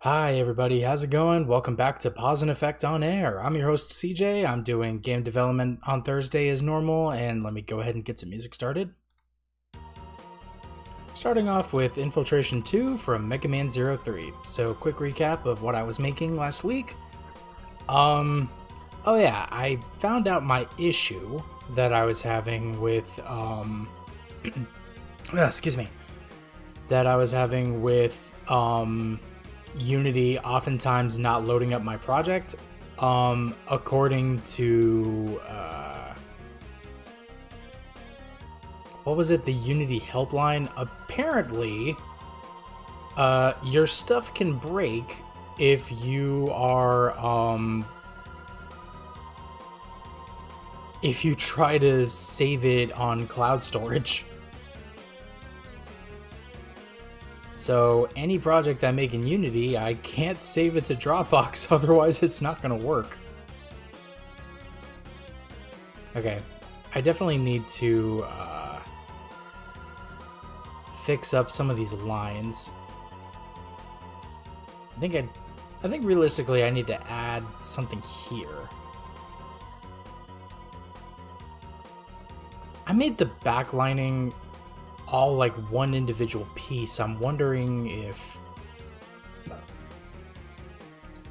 Hi everybody, how's it going? Welcome back to Pause and Effect on Air. I'm your host CJ. I'm doing game development on Thursday as normal, and let me go ahead and get some music started. Starting off with Infiltration 2 from Mega Man 03. So quick recap of what I was making last week. Oh yeah, I found out my issue that I was having with excuse me. That I was having with Unity oftentimes not loading up my project. According to what was it, the Unity helpline, apparently your stuff can break if you are if you try to save it on cloud storage. So any project I make in Unity, I can't save it to Dropbox, otherwise it's not going to work. Okay, I definitely need to fix up some of these lines. I think realistically I need to add something here. I made the backlining all like one individual piece. I'm wondering if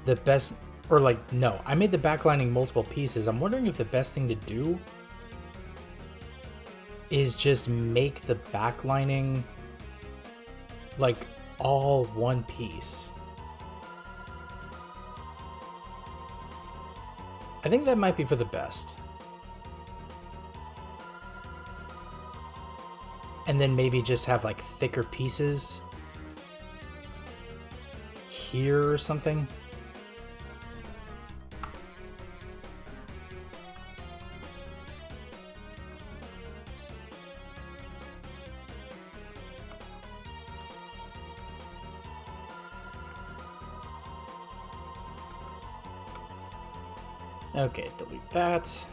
the best, or like, no, I made the backlining multiple pieces. I'm wondering if the best thing to do is just make the backlining like all one piece. I think that might be for the best. And then maybe just have like thicker pieces here or something. Okay, delete that.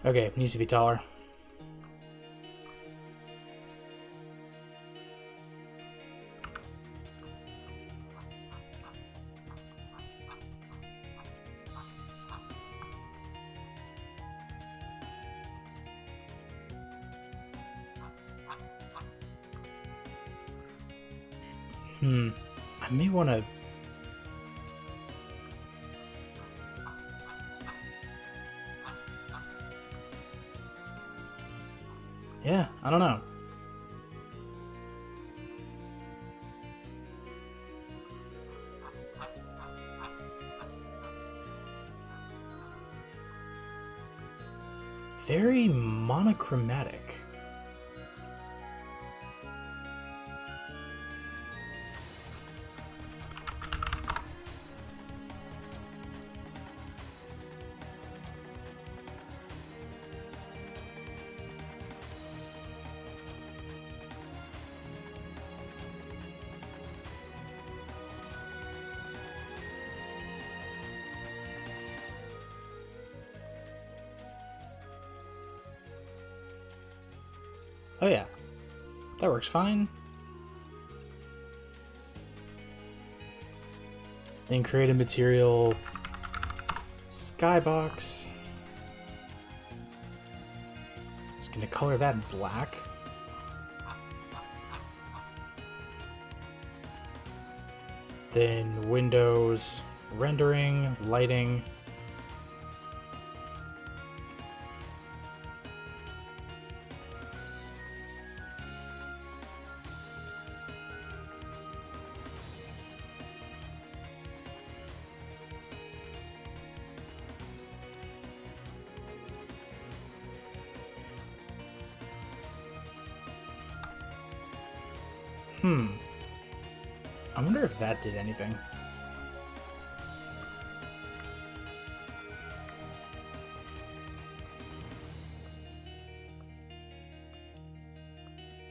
Okay, it needs to be taller. I may want to... Yeah, I don't know. Very monochromatic. Oh yeah, that works fine. Then create a material skybox. Just gonna color that black. Then Windows, rendering, lighting. I wonder if that did anything.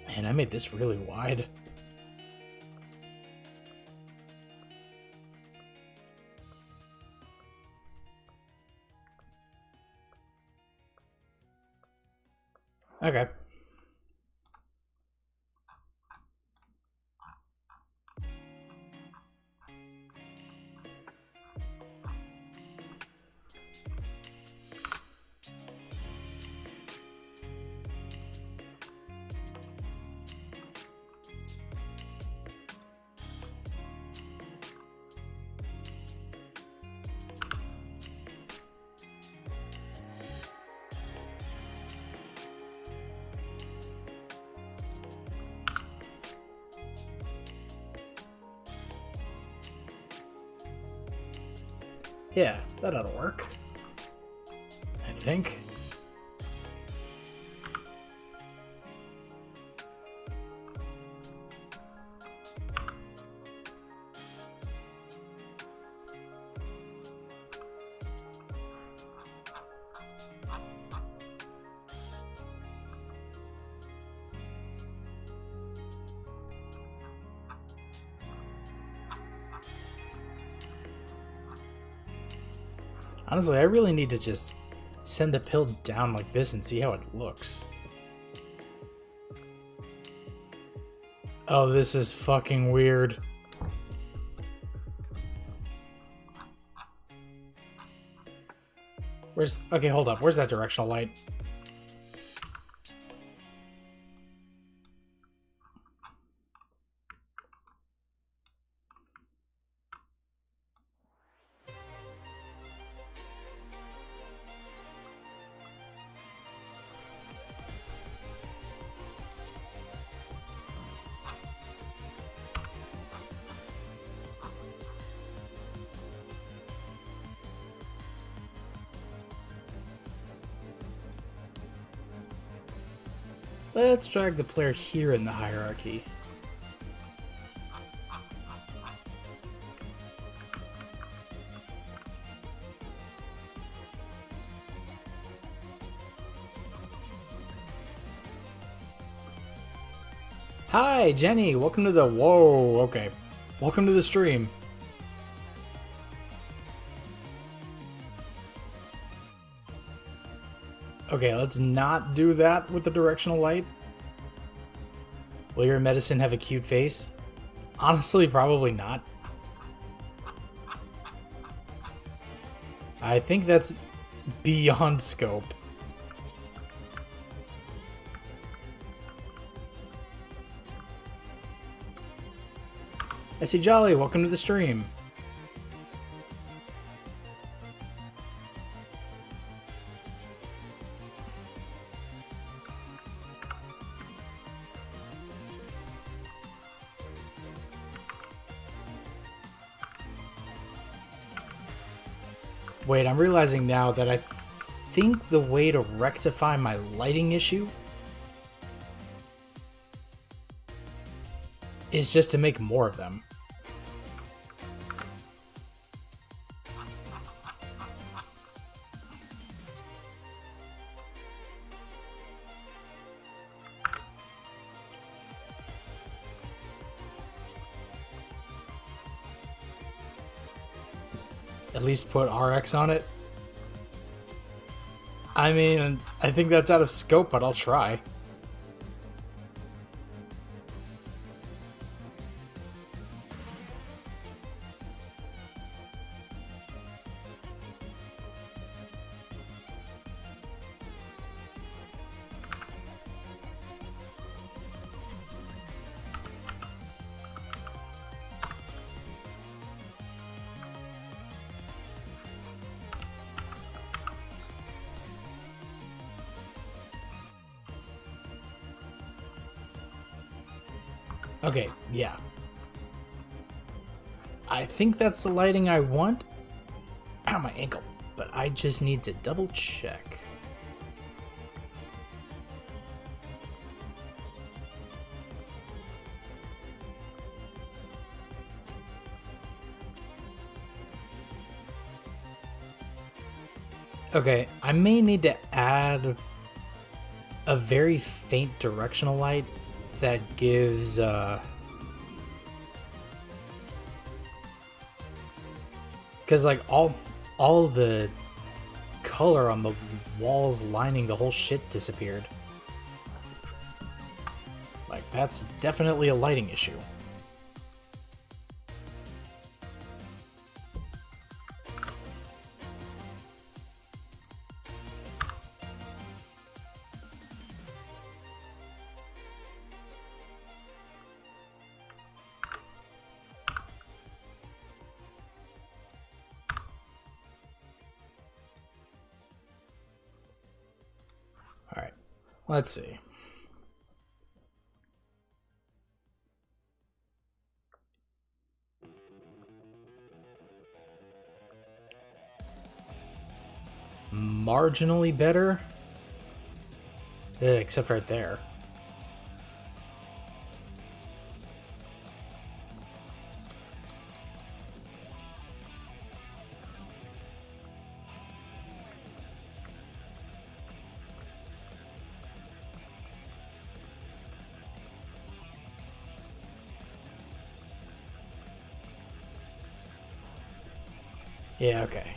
Man, I made this really wide. Okay. Yeah, that ought to work. I think. Honestly, I really need to just send the pill down like this and see how it looks. Oh, this is fucking weird. Where's... Okay, hold up. Where's that directional light? Let's drag the player here in the hierarchy. Hi, Jenny. Welcome to the... Whoa, okay. Welcome to the stream. Okay, let's not do that with the directional light. Will your medicine have a cute face? Honestly, probably not. I think that's beyond scope. I see Jolly, welcome to the stream. Wait, I'm realizing now that I think the way to rectify my lighting issue is just to make more of them. At least put RX on it. I mean, I think that's out of scope, but I'll try. Okay, yeah. I think that's the lighting I want. Ow, my ankle. But I just need to double check. Okay, I may need to add a very faint directional light that gives, because like all the color on the walls lining the whole shit disappeared. Like, that's definitely a lighting issue. Alright, let's see. Marginally better? Except right there. Yeah, okay.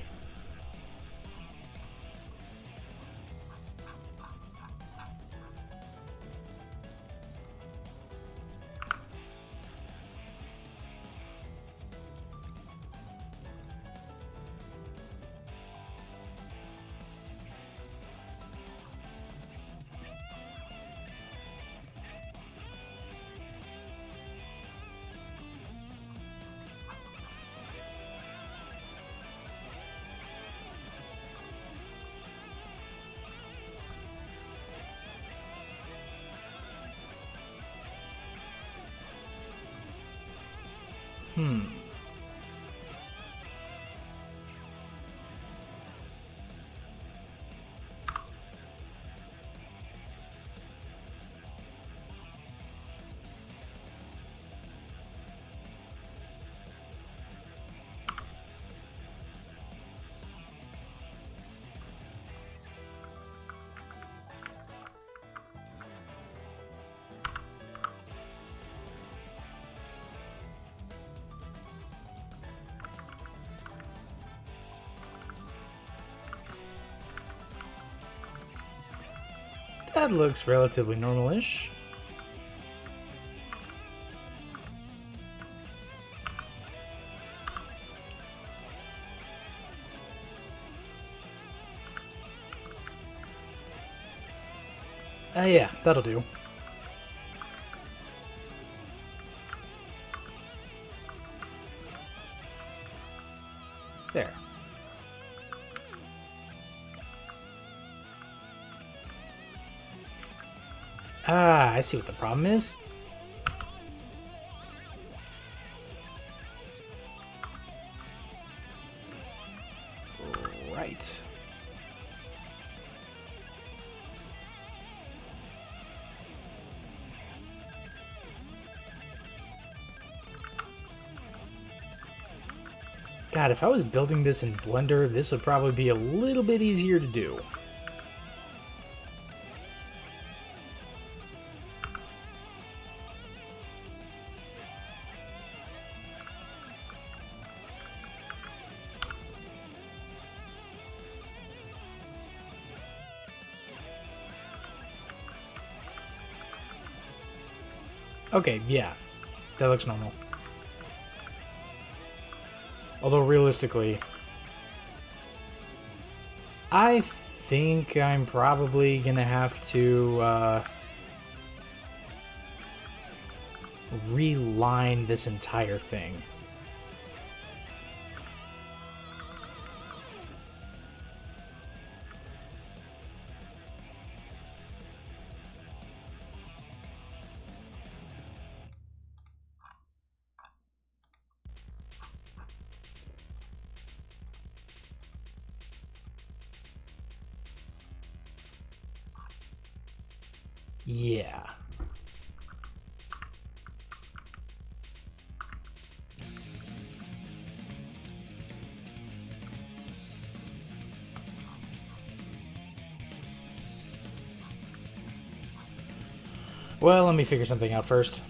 That looks relatively normal-ish. Yeah, that'll do. There. Ah, I see what the problem is. Right. God, if I was building this in Blender, this would probably be a little bit easier to do. Okay, yeah. That looks normal. Although realistically, I think I'm probably gonna have to reline this entire thing. Yeah. Well, let me figure something out first.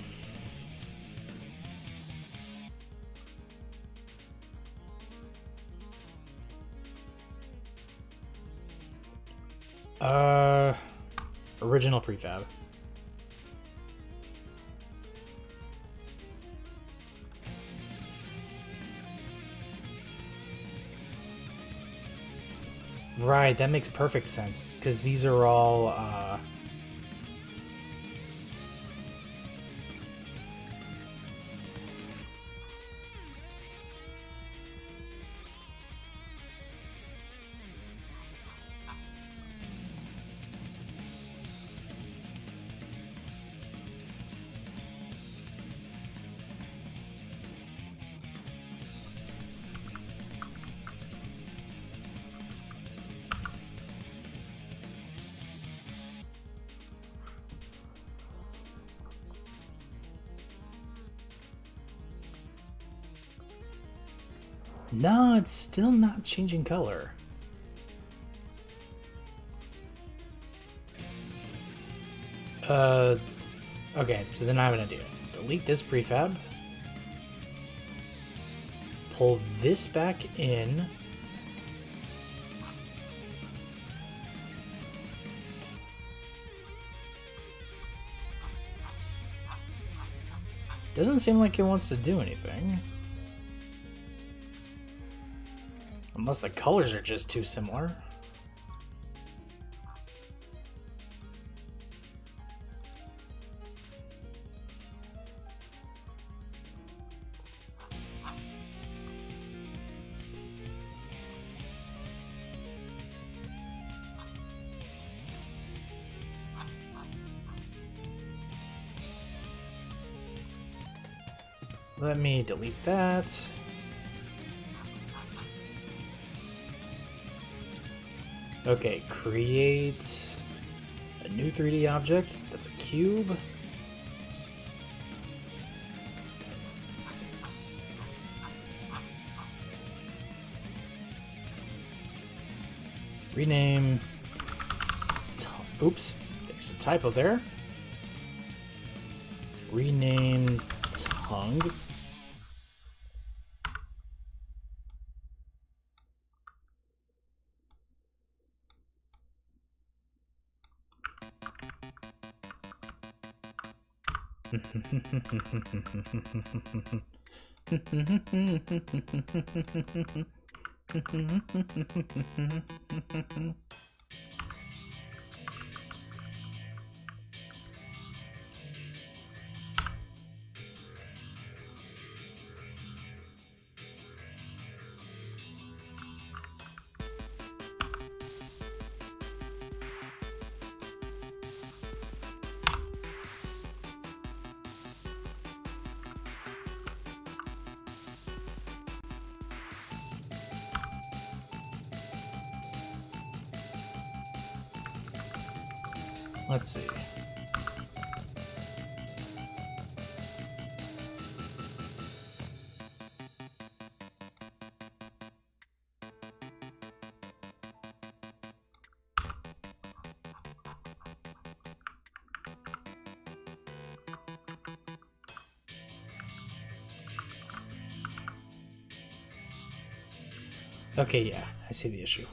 Original prefab. Right, that makes perfect sense, because these are all, No, it's still not changing color. Okay, so then I have an idea. Delete this prefab. Pull this back in. Doesn't seem like it wants to do anything. Unless the colors are just too similar. Let me delete that. Okay, create a new 3D object. That's a cube. Rename. Oops, there's a typo there. Rename tongue. Let's see. Okay, yeah, I see the issue.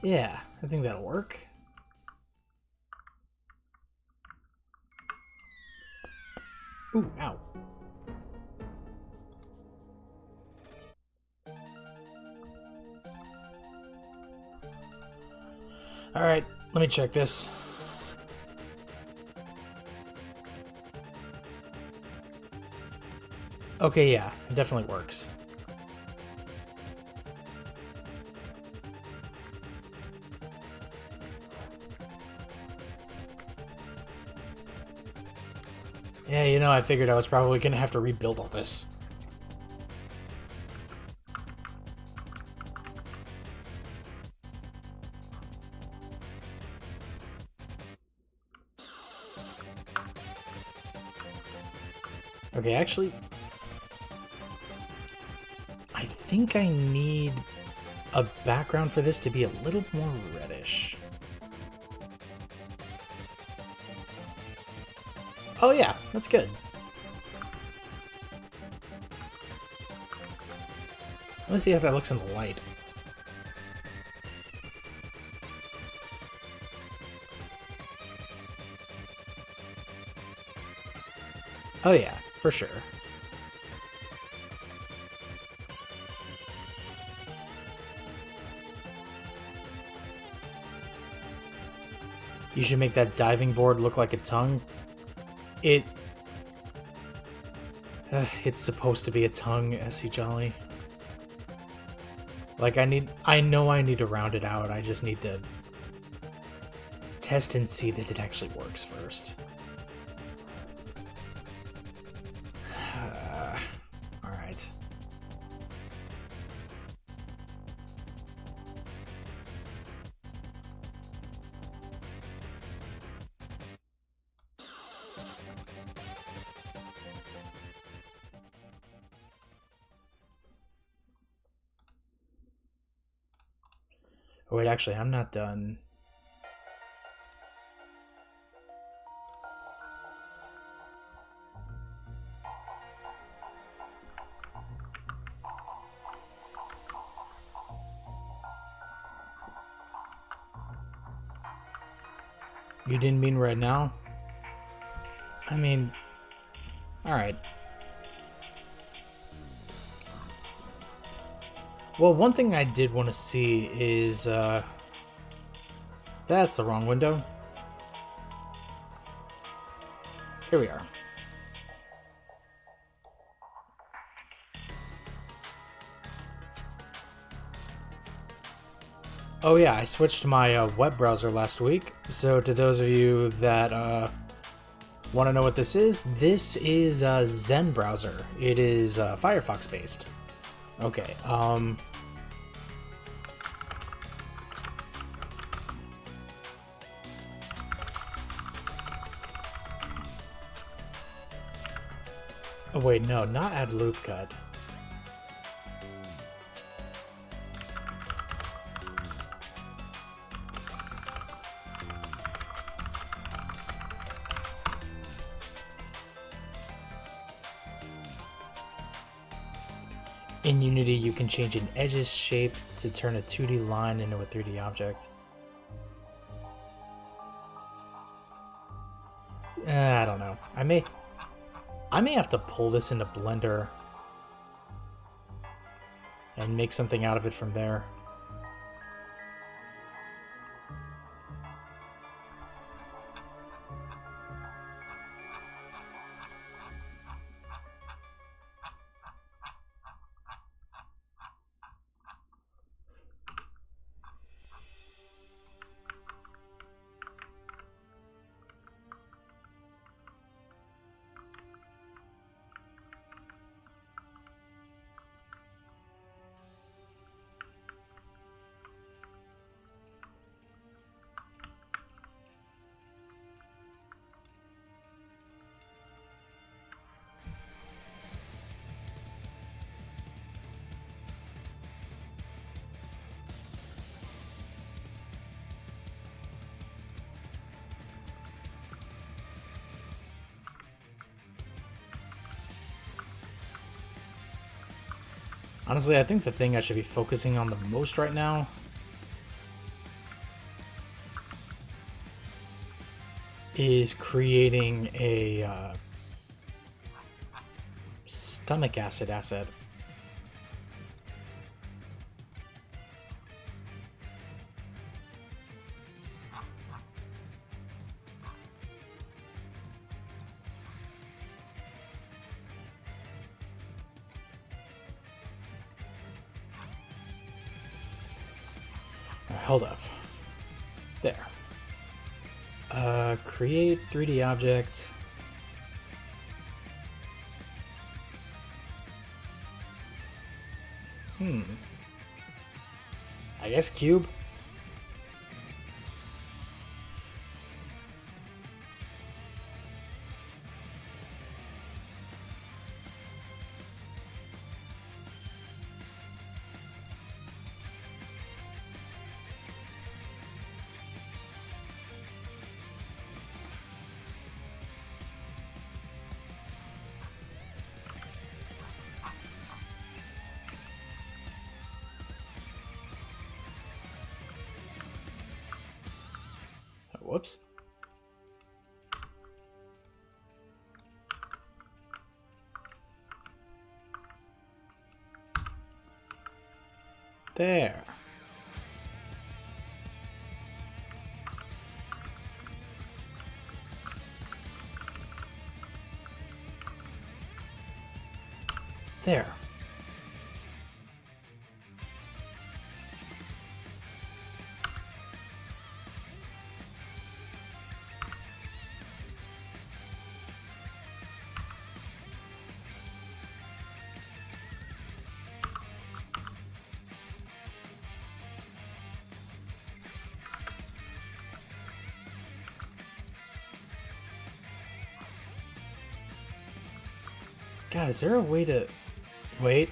Yeah, I think that'll work. Ooh, ow. Alright, let me check this. Okay, yeah, it definitely works. Yeah, you know, I figured I was probably gonna have to rebuild all this. Okay, actually, I think I need a background for this to be a little more reddish. Oh yeah, that's good. Let's see how that looks in the light. Oh yeah, for sure. You should make that diving board look like a tongue. It's supposed to be a tongue, SC Jolly. Like, I know I need to round it out. I just need to test and see that it actually works first. Alright. Oh, wait, actually, I'm not done. You didn't mean right now? I mean, alright. Well, one thing I did want to see is, that's the wrong window. Here we are. Oh yeah, I switched to my web browser last week. So to those of you that want to know what this is Zen browser. It is Firefox based. Okay. Oh wait, no, not add loop cut. In Unity, you can change an edge's shape to turn a 2D line into a 3D object. I don't know. I may have to pull this into Blender and make something out of it from there. Honestly, I think the thing I should be focusing on the most right now is creating a stomach acid asset. Hold up. There. Create 3D object. I guess cube. Whoops. There. There. God, is there a way to... Wait.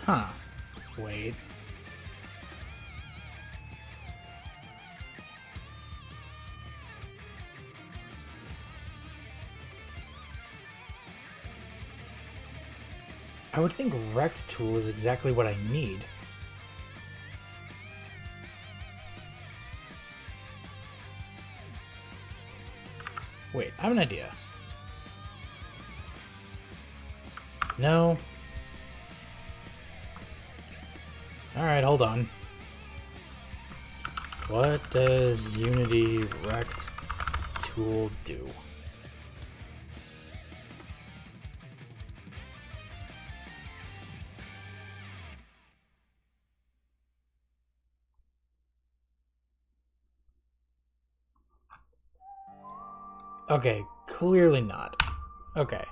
Huh. Wait. I would think Rect Tool is exactly what I need. Wait, I have an idea. No. Alright, hold on. What does Unity Rect Tool do? Okay, clearly not. Okay.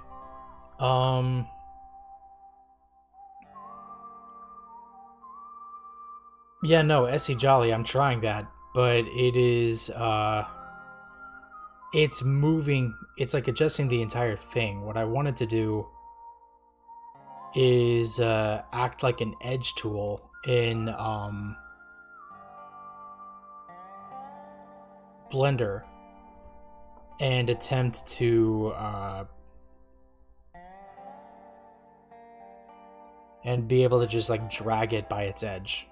Yeah, no, SE Jolly, I'm trying that, but it is, it's moving, it's like adjusting the entire thing. What I wanted to do is, act like an edge tool in, Blender and attempt to, and be able to just, like, drag it by its edge.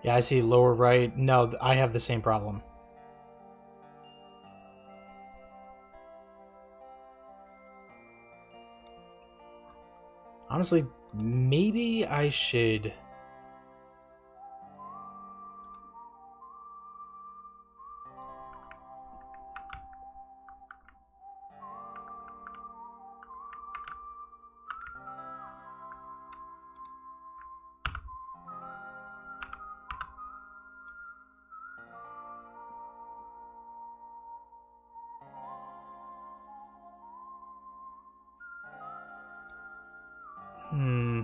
Yeah, I see lower right. No, I have the same problem. Honestly, maybe I should... Hmm...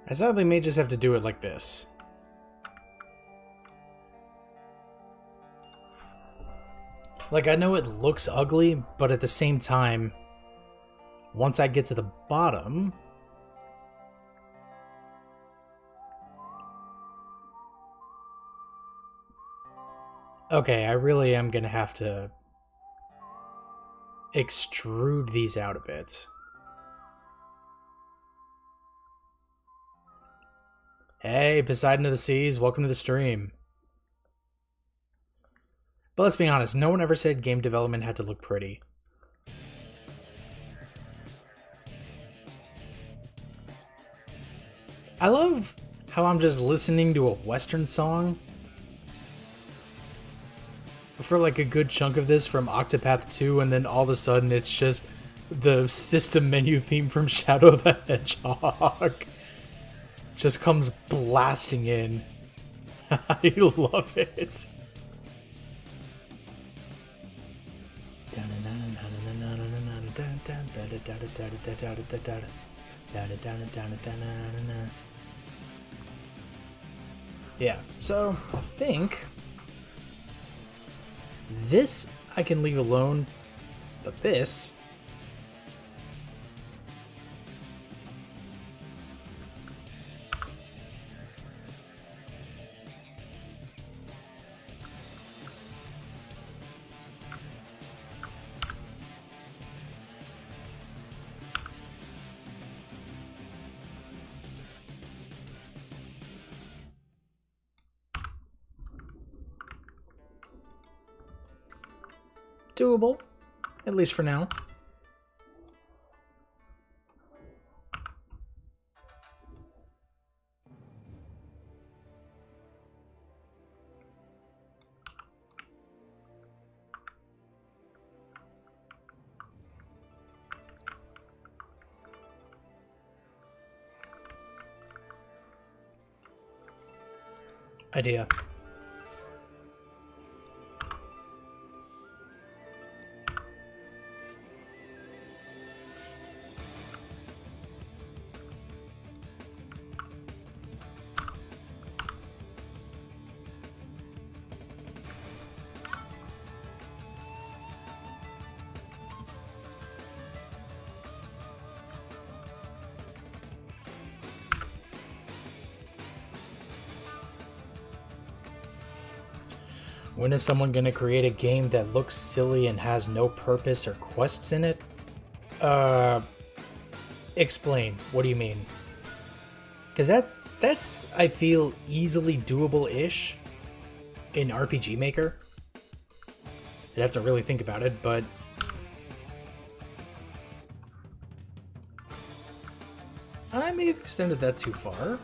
I sadly may just have to do it like this. Like, I know it looks ugly, but at the same time, once I get to the bottom... Okay, I really am gonna have to extrude these out a bit. Hey, Poseidon of the Seas, welcome to the stream. But let's be honest, no one ever said game development had to look pretty. I love how I'm just listening to a Western song for like a good chunk of this from Octopath 2, and then all of a sudden it's just the system menu theme from Shadow the Hedgehog. Just comes blasting in. I love it. Yeah, so I think this I can leave alone, but this... doable, at least for now. Idea. When is someone going to create a game that looks silly and has no purpose or quests in it? Explain. What do you mean? Because that's, I feel, easily doable-ish in RPG Maker. I'd have to really think about it, but... I may have extended that too far.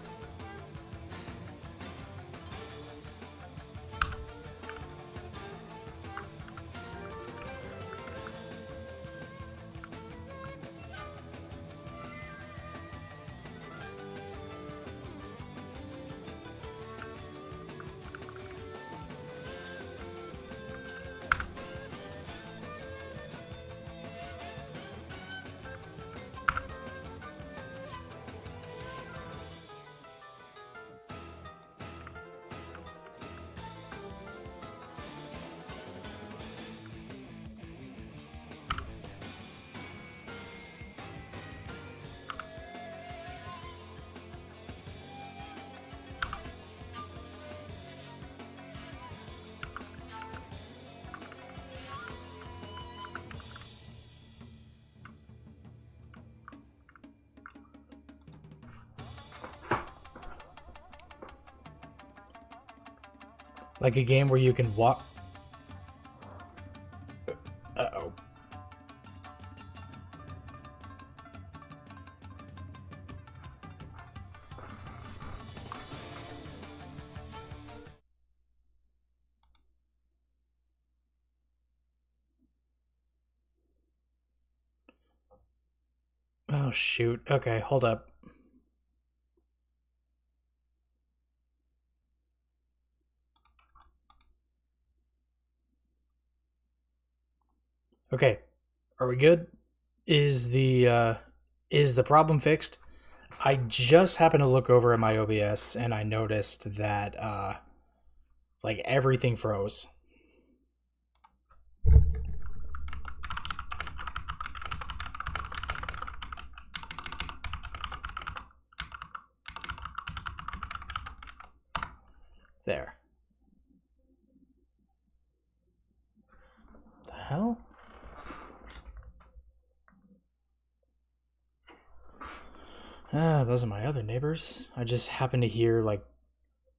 Like a game where you can walk... Uh-oh. Oh, shoot. Okay, hold up. Okay, are we good? Is the problem fixed? I just happened to look over at my OBS and I noticed that like everything froze. There. The hell? Those are my other neighbors. I just happened to hear like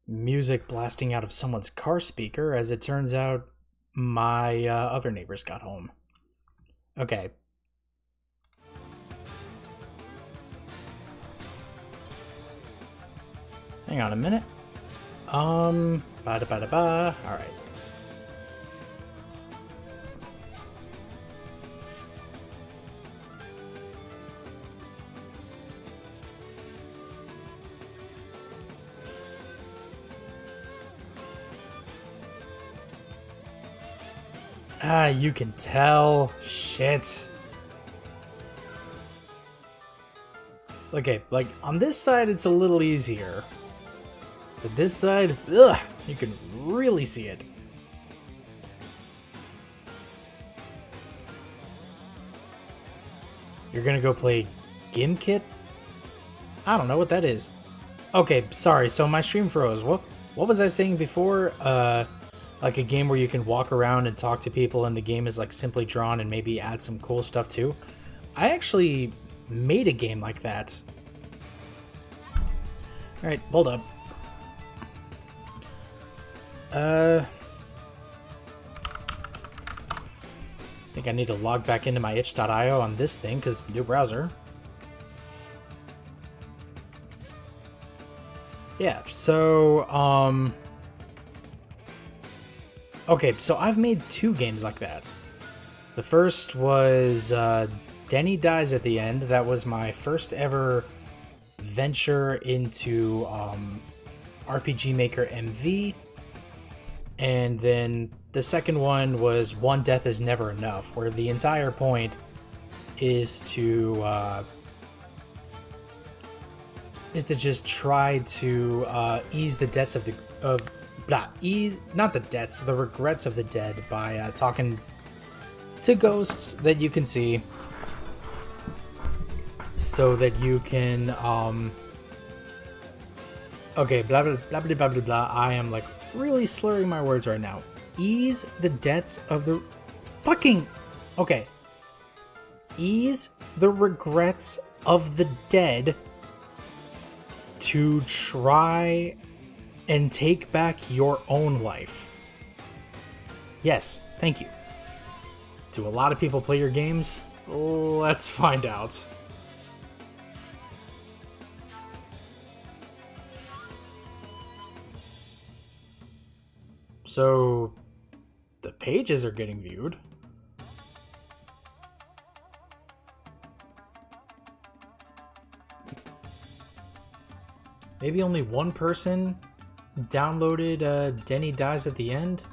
music blasting out of someone's car speaker. As it turns out, my other neighbors got home. Okay. Hang on a minute. Ba-da-ba-da-ba. All right. Ah, you can tell. Shit. Okay, like, on this side, it's a little easier. But this side, ugh, you can really see it. You're gonna go play Gimkit? I don't know what that is. Okay, sorry, so my stream froze. What was I saying before? Like a game where you can walk around and talk to people and the game is like simply drawn and maybe add some cool stuff too. I actually made a game like that. Alright, hold up. I think I need to log back into my itch.io on this thing because new browser. Yeah, so, okay, so I've made 2 games like that. The first was Denny Dies at the End. That was my first ever venture into RPG Maker MV. And then the second one was One Death is Never Enough, where the entire point is to just try to ease the debts of the the regrets of the dead by talking to ghosts that you can see, so that you can okay, blah blah blah blah blah blah blah. I am like really slurring my words right now. Ease the debts of the fucking okay. Ease the regrets of the dead to try and take back your own life. Yes, thank you. Do a lot of people play your games? Let's find out. So, the pages are getting viewed. Maybe only one person downloaded Denny Dies at the End.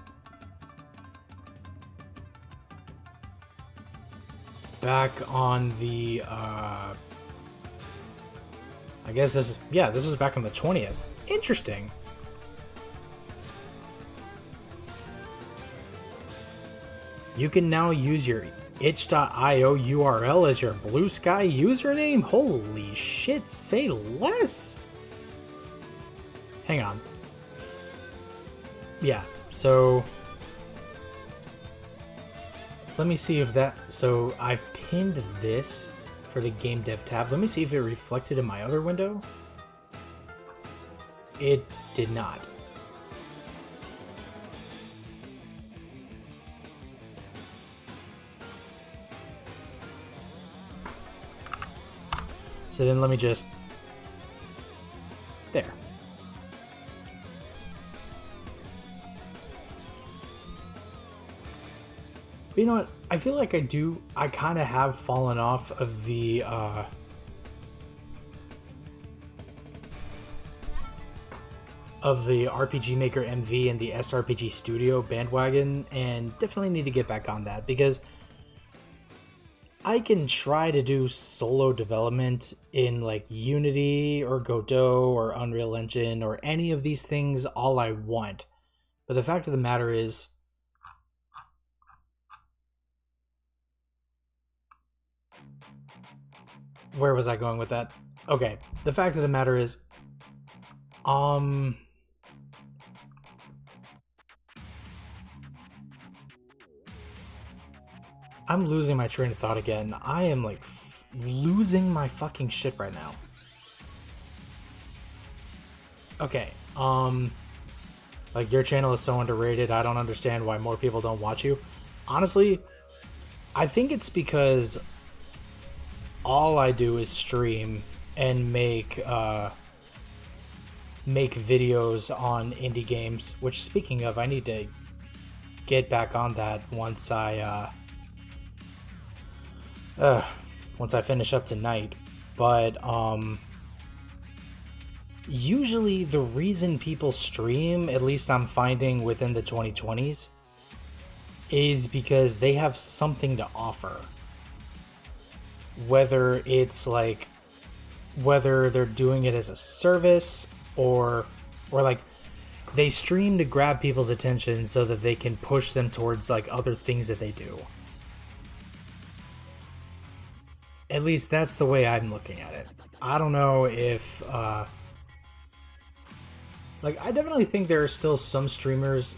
Back on the, I guess this is back on the 20th. Interesting. You can now use your itch.io URL as your Blue Sky username? Holy shit, say less! Hang on. Yeah, so let me see if that, so I've pinned this for the game dev tab. Let me see if it reflected in my other window. It did not. So then let me just, there. But you know what? I feel like I kind of have fallen off of the, RPG Maker MV and the SRPG Studio bandwagon, and definitely need to get back on that, because I can try to do solo development in like Unity or Godot or Unreal Engine or any of these things all I want. But the fact of the matter is, where was I going with that? Okay, the fact of the matter is, um, I'm losing my train of thought again. I am like losing my fucking shit right now. Okay, like your channel is so underrated. I don't understand why more people don't watch you. Honestly, I think it's because all I do is stream and make videos on indie games, which speaking of, I need to get back on that once I finish up tonight. But usually the reason people stream, at least I'm finding within the 2020s, is because they have something to offer. Whether it's like, whether they're doing it as a service or like they stream to grab people's attention so that they can push them towards like other things that they do. At least that's the way I'm looking at it. I don't know if like, I definitely think there are still some streamers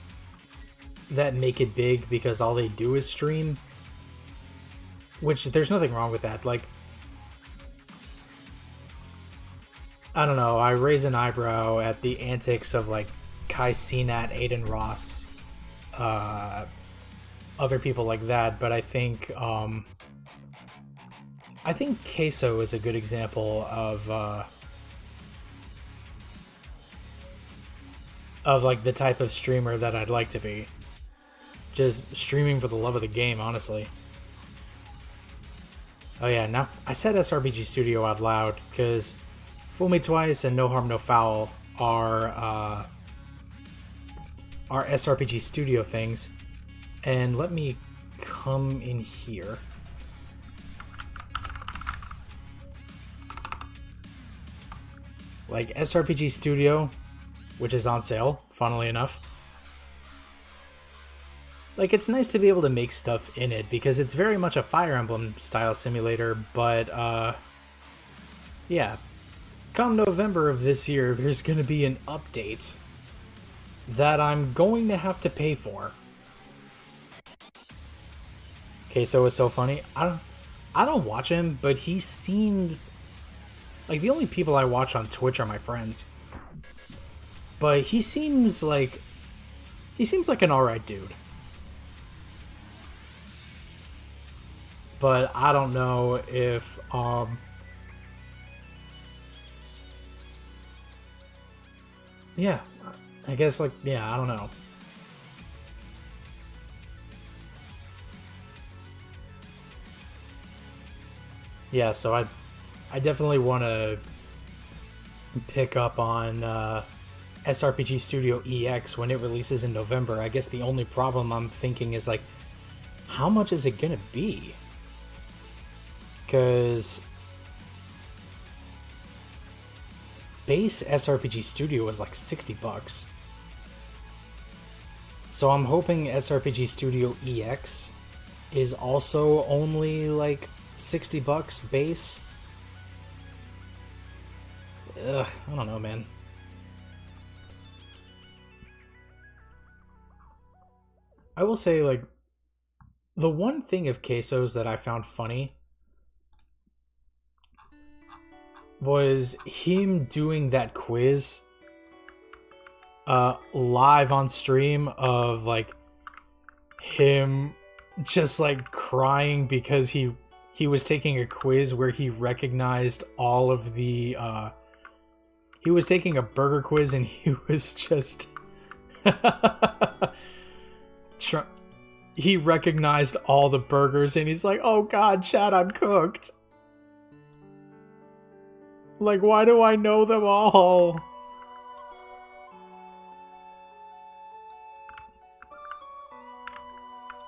that make it big because all they do is stream, which there's nothing wrong with that. Like, I don't know, I raise an eyebrow at the antics of like Kai Cenat, Aiden Ross, other people like that, but I think Queso is a good example of like the type of streamer that I'd like to be. Just streaming for the love of the game, honestly. Oh yeah, now I said SRPG Studio out loud because Fool Me Twice and No Harm No Foul are SRPG Studio things. And let me come in here. Like SRPG Studio, which is on sale, funnily enough. Like, it's nice to be able to make stuff in it because it's very much a Fire Emblem style simulator, but yeah. Come November of this year, there's going to be an update that I'm going to have to pay for. Queso is so funny. I don't watch him, but he seems like the only people I watch on Twitch are my friends. But he seems like an alright dude. But I don't know if yeah, I guess like, yeah, I don't know. Yeah, so I definitely want to pick up on SRPG Studio EX when it releases in November. I guess the only problem I'm thinking is like, how much is it gonna be? Because base SRPG Studio is like $60. So I'm hoping SRPG Studio EX is also only like $60 base. Ugh, I don't know, man. I will say, like, the one thing of Queso's that I found funny was him doing that quiz live on stream of like him just like crying because he was taking a quiz where he recognized all of the he was taking a burger quiz and he was just he recognized all the burgers and he's like, oh god, Chad, I'm cooked. Like, why do I know them all?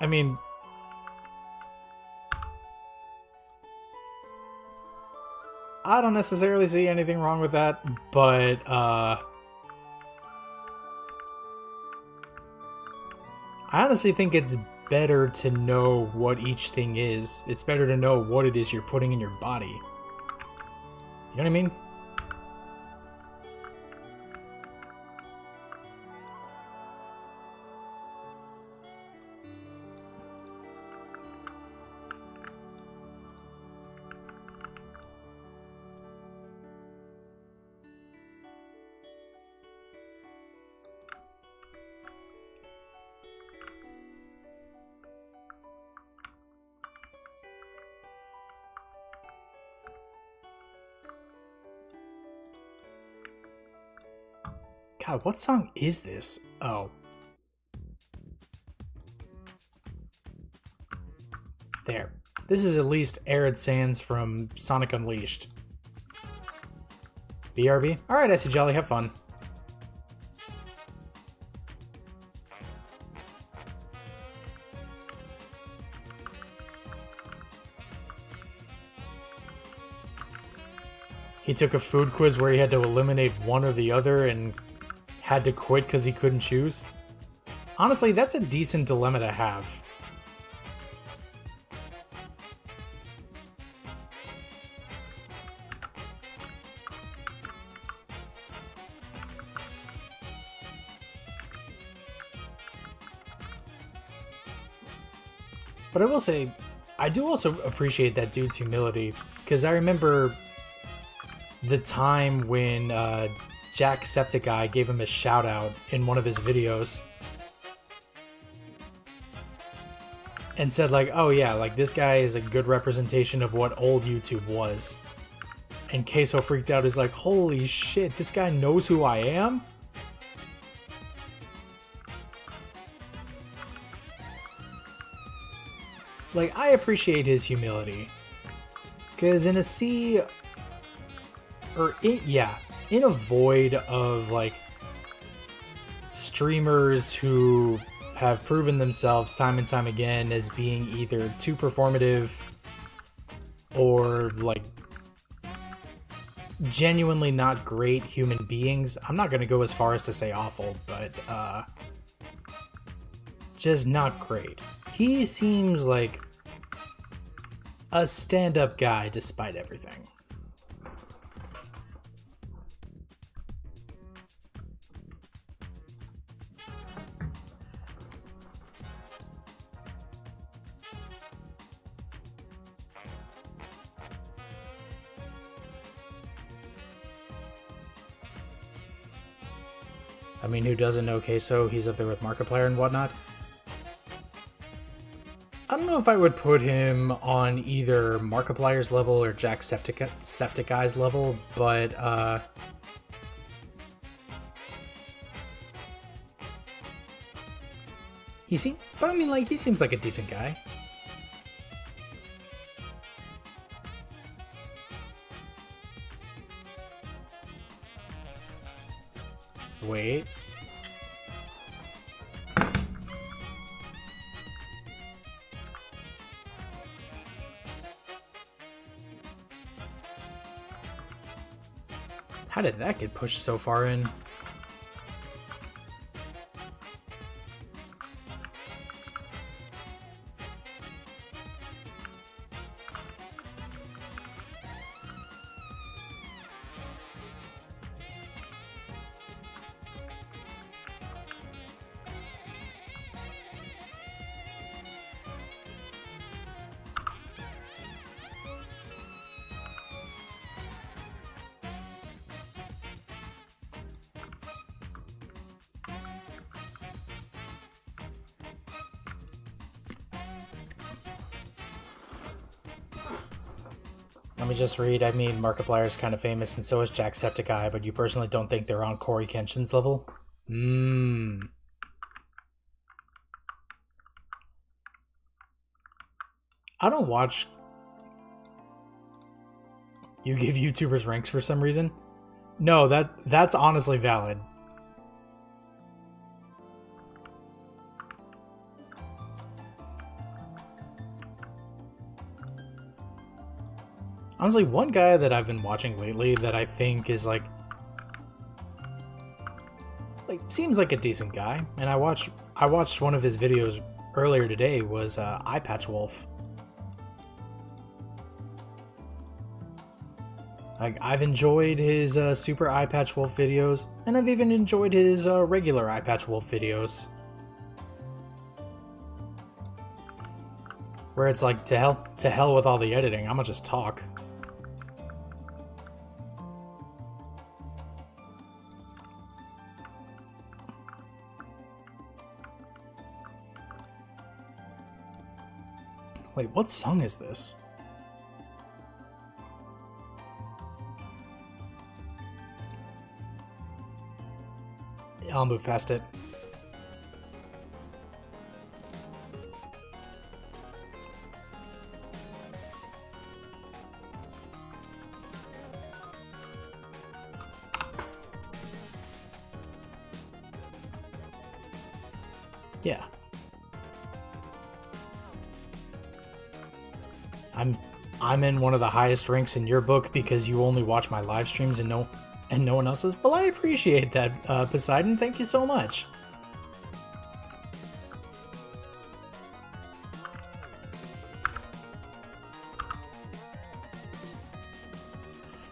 I mean, I don't necessarily see anything wrong with that, but I honestly think it's better to know what each thing is. It's better to know what it is you're putting in your body. You know what I mean? God, what song is this? Oh. There. This is at least Arid Sands from Sonic Unleashed. BRB? Alright, Icy Jolly, have fun. He took a food quiz where he had to eliminate one or the other and had to quit because he couldn't choose. Honestly, that's a decent dilemma to have. But I will say, I do also appreciate that dude's humility, because I remember the time when Jacksepticeye gave him a shout out in one of his videos and said like, oh yeah, like this guy is a good representation of what old YouTube was. And Queso freaked out, is like, holy shit, this guy knows who I am? Like, I appreciate his humility. Because in a sea... Or, in a void of, like, streamers who have proven themselves time and time again as being either too performative or, like, genuinely not great human beings. I'm not going to go as far as to say awful, but, just not great. He seems like a stand-up guy despite everything. I mean, who doesn't know Queso? He's up there with Markiplier and whatnot. I don't know if I would put him on either Markiplier's level or Jacksepticeye's level, but, he seems like a decent guy. Wait. How did that get pushed so far in? Let me just read. I mean, Markiplier is kind of famous, and so is Jacksepticeye, but you personally don't think they're on Corey Kenshin's level? I don't watch... You give YouTubers ranks for some reason? No, that's honestly valid. Honestly, one guy that I've been watching lately that I think is like seems like a decent guy, and I watched one of his videos earlier today, was Eye Patch Wolf. Like, I've enjoyed his Super Eye Patch Wolf videos, and I've even enjoyed his regular Eye Patch Wolf videos. Where it's like, to hell with all the editing, I'm gonna just talk. Wait, what song is this? I'll move past it. Yeah. I'm in one of the highest ranks in your book because you only watch my live streams and no one else's. Well, I appreciate that, Poseidon. Thank you so much.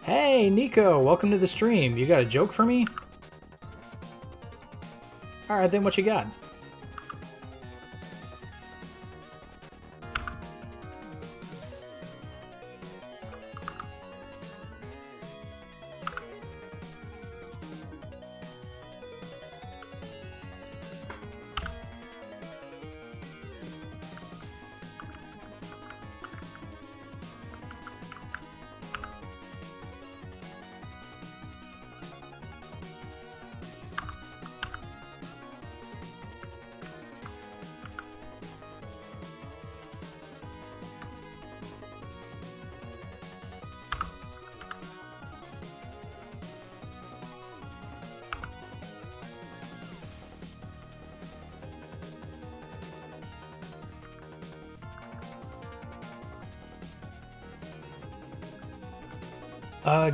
Hey, Nico, welcome to the stream. You got a joke for me? Alright, then what you got?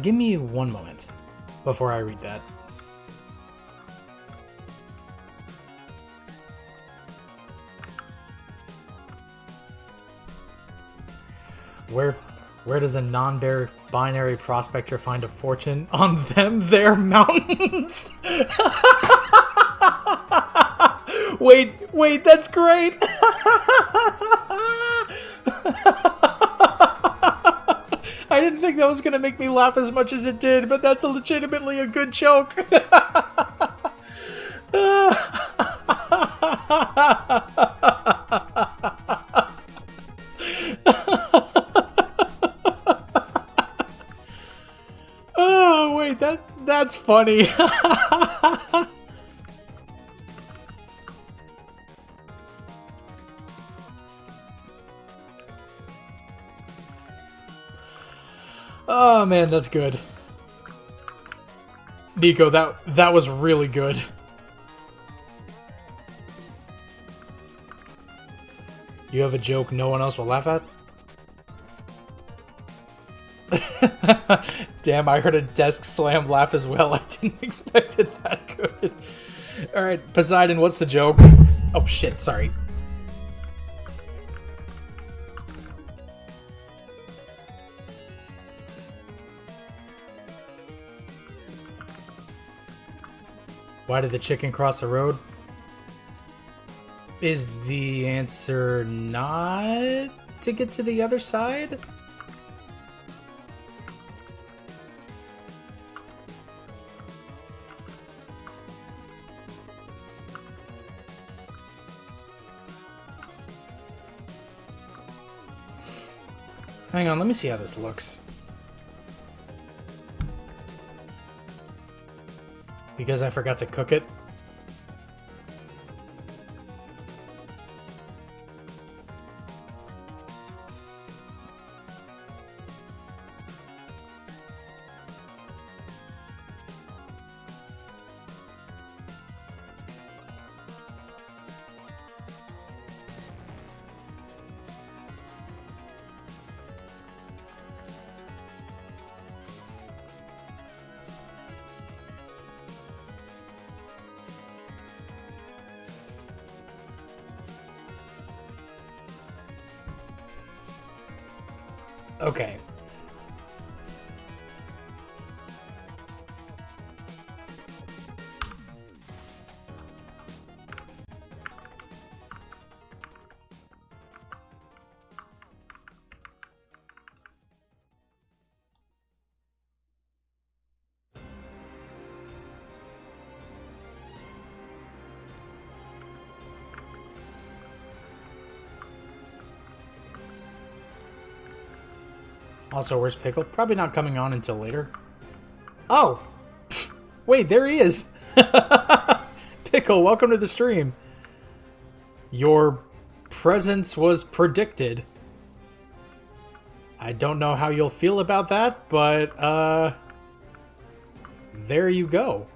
Give me one moment before I read that. Where does a non-binary prospector find a fortune? On them, their mountains. Wait, that's great. I didn't think that was going to make me laugh as much as it did, but that's legitimately a good joke. Oh, wait, that's funny. Oh man, that's good. Nico, that was really good. You have a joke no one else will laugh at? Damn, I heard a desk slam laugh as well. I didn't expect it that good. Alright, Poseidon, what's the joke? Oh shit, sorry. Why did the chicken cross the road? Is the answer not to get to the other side? Hang on, let me see how this looks. Because I forgot to cook it. Okay. Also, where's Pickle? Probably not coming on until later. Oh! Wait, there he is! Pickle, welcome to the stream. Your presence was predicted. I don't know how you'll feel about that, but, there you go.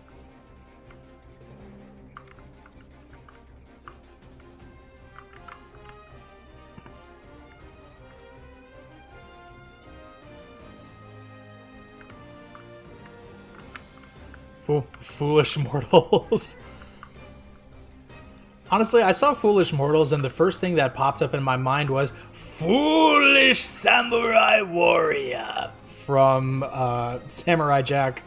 Foolish mortals. Honestly, I saw Foolish Mortals, and the first thing that popped up in my mind was Foolish Samurai Warrior from Samurai Jack.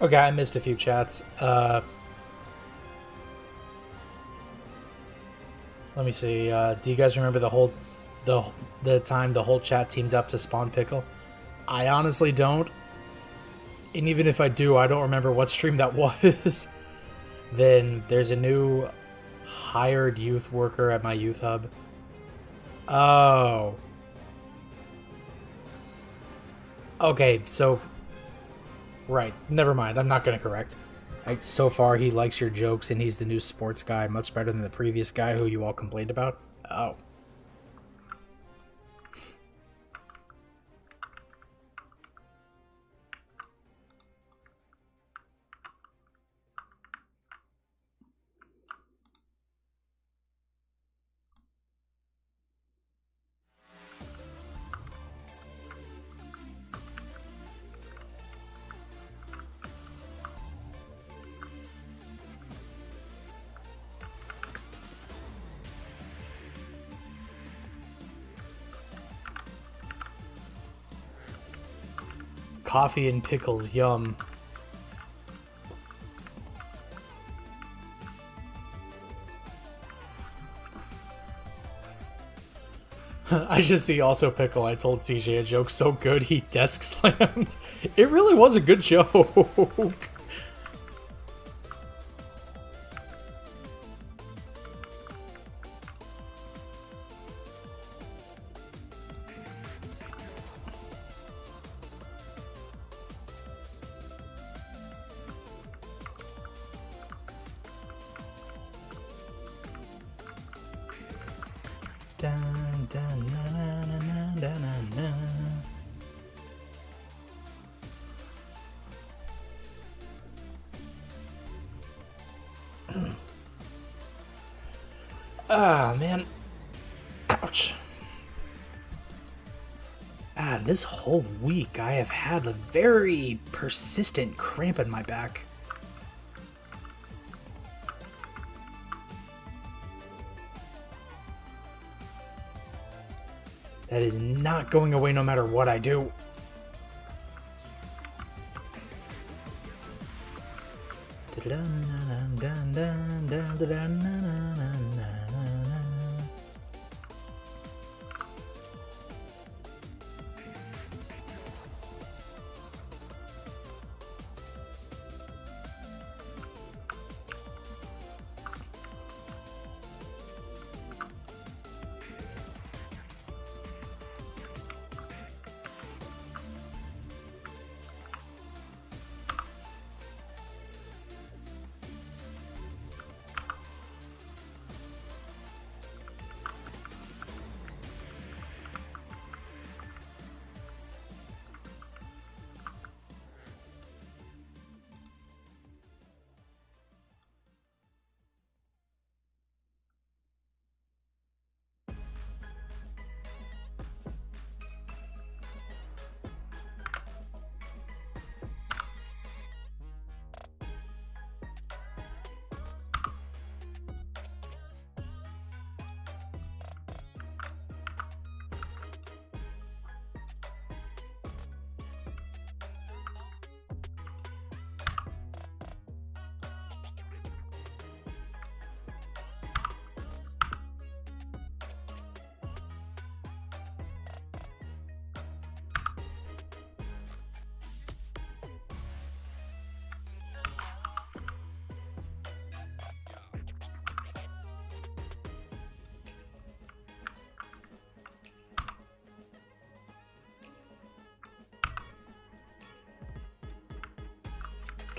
Okay, I missed a few chats. Let me see. Do you guys remember the time the whole chat teamed up to spawn Pickle? I honestly don't. And even if I do, I don't remember what stream that was. Then there's a new hired youth worker at my youth hub. Oh. Okay, so... Right, never mind. I'm not going to correct. So far, he likes your jokes, and he's the new sports guy, much better than the previous guy who you all complained about. Oh. Coffee and pickles, yum. I just see also Pickle. I told CJ a joke so good he desk slammed. It really was a good joke. Dun, dun, na, na, na, na, na, na, na. Ah, man. Ouch. This whole week I have had a very persistent cramp in my back. That is not going away no matter what I do.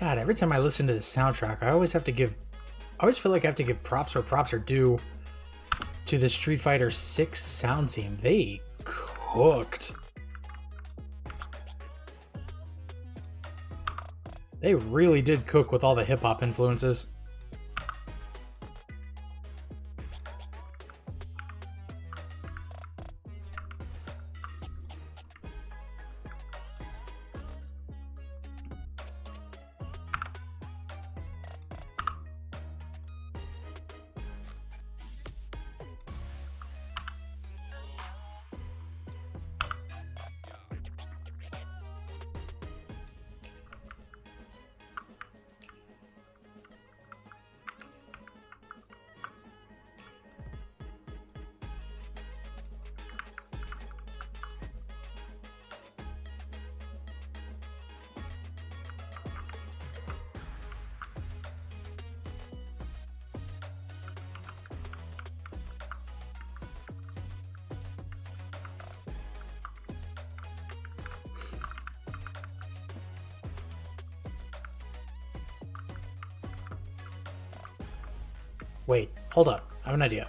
God, every time I listen to this soundtrack, I always feel like I have to give props where props are due to the Street Fighter 6 sound team. They cooked. They really did cook with all the hip-hop influences. Wait, hold up. I have an idea.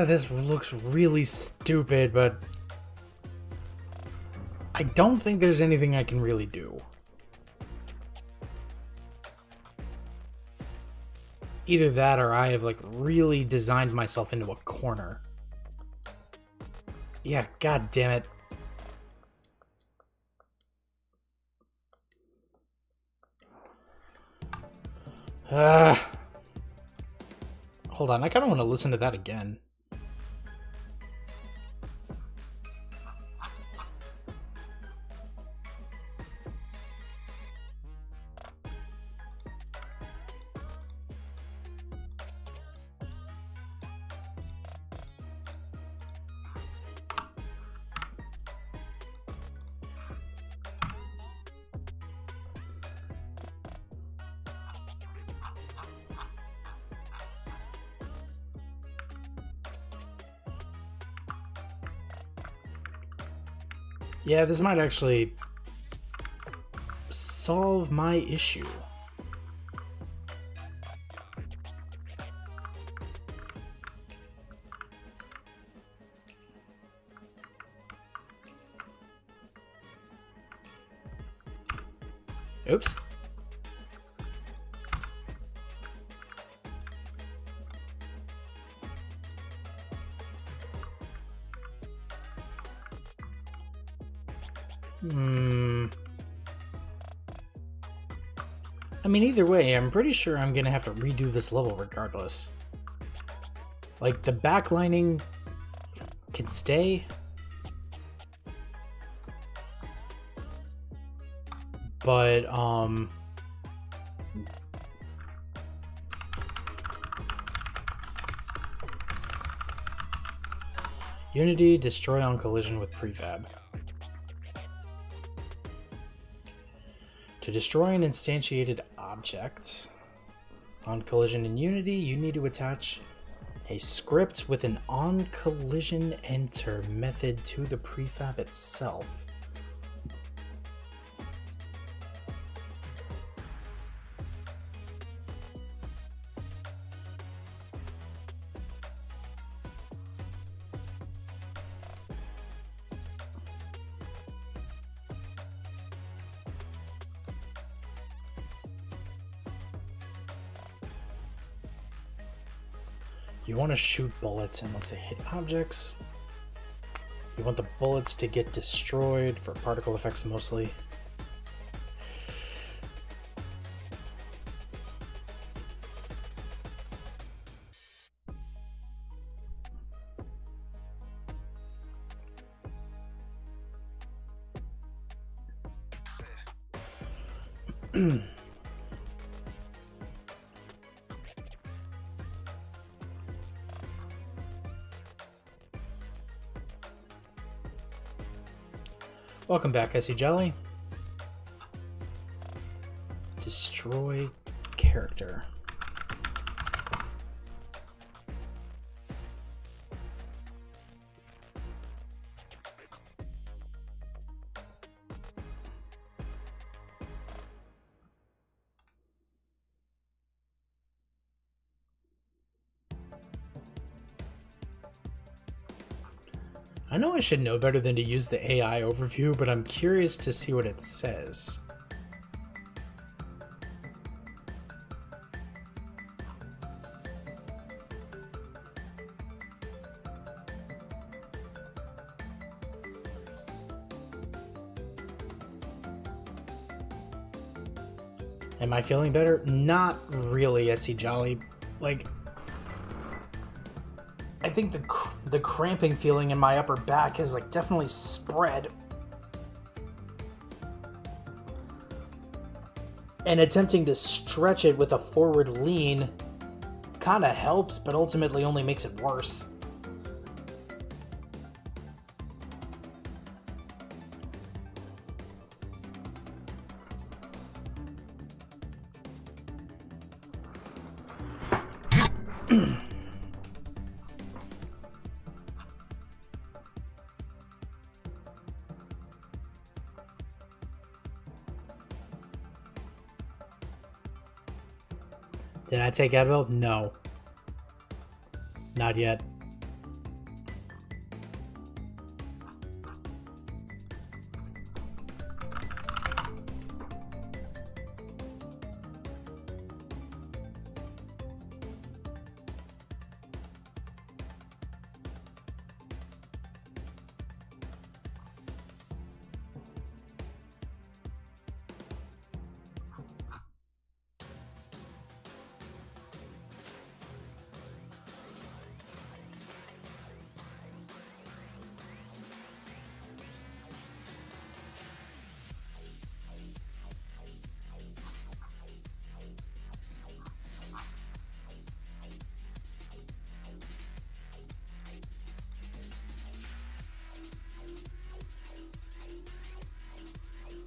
This looks really stupid, but I don't think there's anything I can really do. Either that or I have like really designed myself into a corner. Yeah, god damn it. Hold on, I kind of want to listen to that again. Yeah, this might actually solve my issue. Oops. I mean, either way, I'm pretty sure I'm gonna have to redo this level regardless. Like, the backlining can stay, but, Unity, destroy on collision with prefab. To destroy an instantiated object on collision in Unity, you need to attach a script with an on collision enter method to the prefab itself. You want to shoot bullets and let's say hit objects. You want the bullets to get destroyed for particle effects mostly. Welcome back, Icy Jelly. Destroy character. I know I should know better than to use the AI overview, but I'm curious to see what it says. Am I feeling better? Not really, SC Jolly. Like, I think the cramping feeling in my upper back has like definitely spread. And attempting to stretch it with a forward lean kind of helps, but ultimately only makes it worse. Did I take Advil? No. Not yet.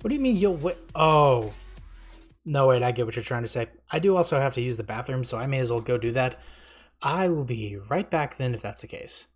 What do you mean you'll wait? Oh. No, wait, I get what you're trying to say. I do also have to use the bathroom, so I may as well go do that. I will be right back then if that's the case.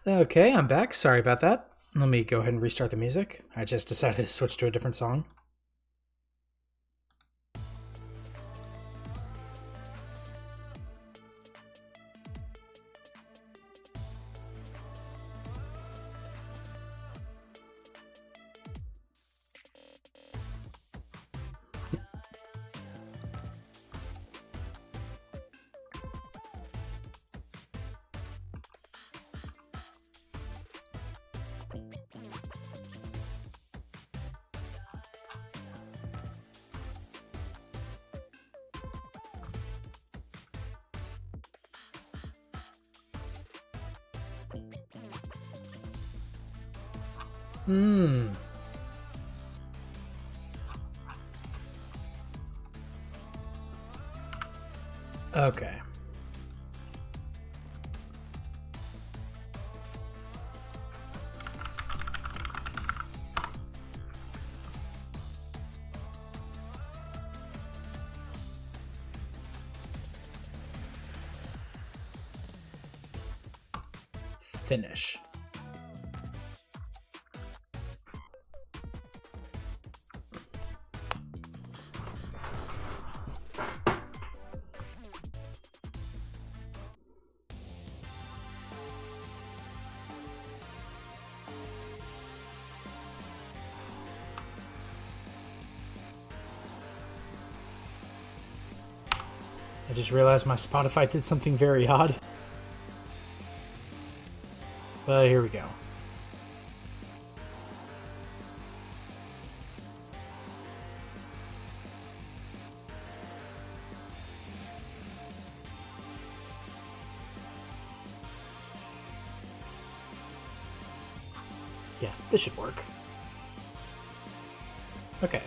Okay, I'm back. Sorry about that. Let me go ahead and restart the music. I just decided to switch to a different song. Hmm. Okay. Finish. I just realized my Spotify did something very odd. But here we go. Yeah, this should work. Okay.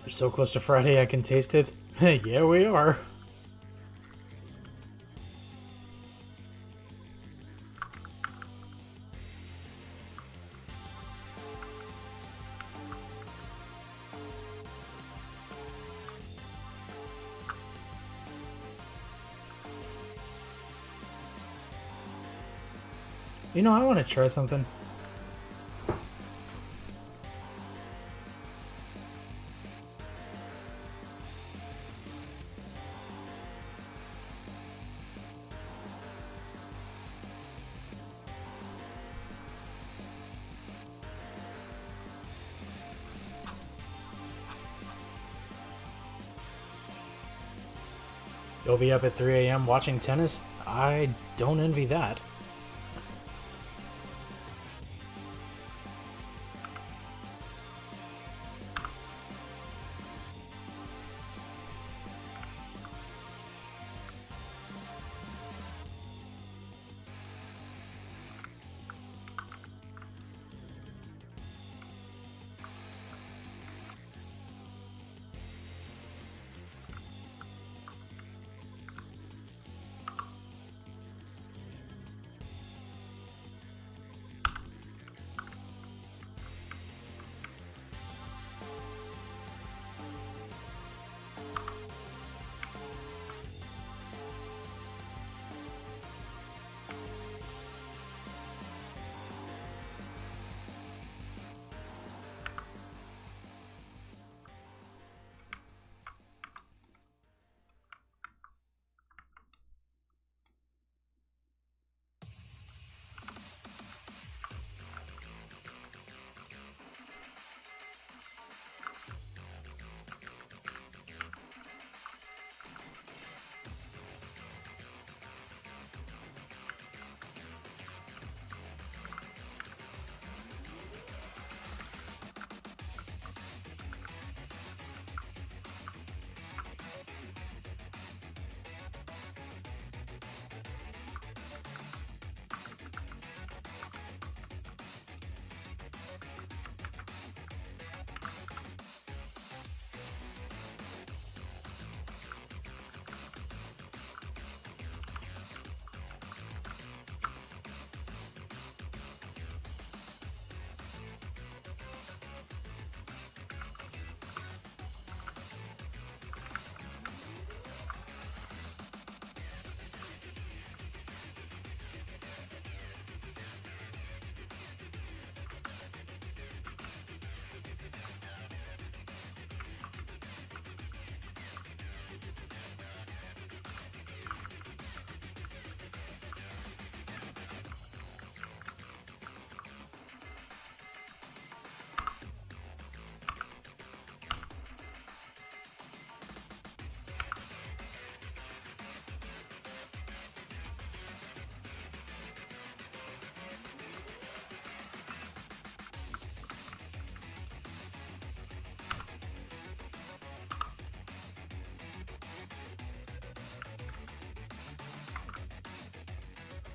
We're so close to Friday I can taste it. Yeah, we are. You know, I want to try something. You'll be up at 3 a.m. watching tennis? I don't envy that.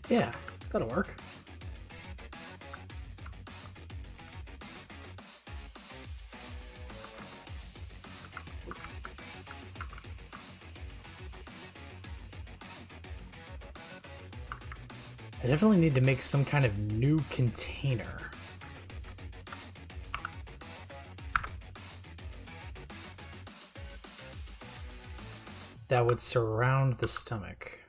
Yeah, that'll work. I definitely need to make some kind of new container. That would surround the stomach.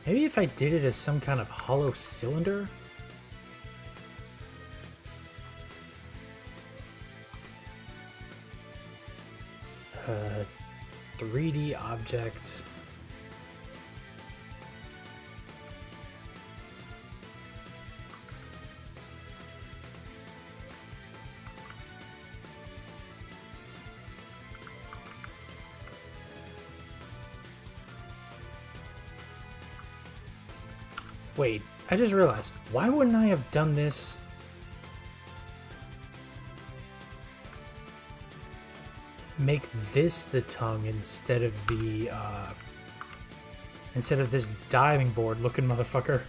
Maybe if I did it as some kind of hollow cylinder? 3D object. Wait, I just realized, why wouldn't I have done this? Make this the tongue instead of the, instead of this diving board looking motherfucker.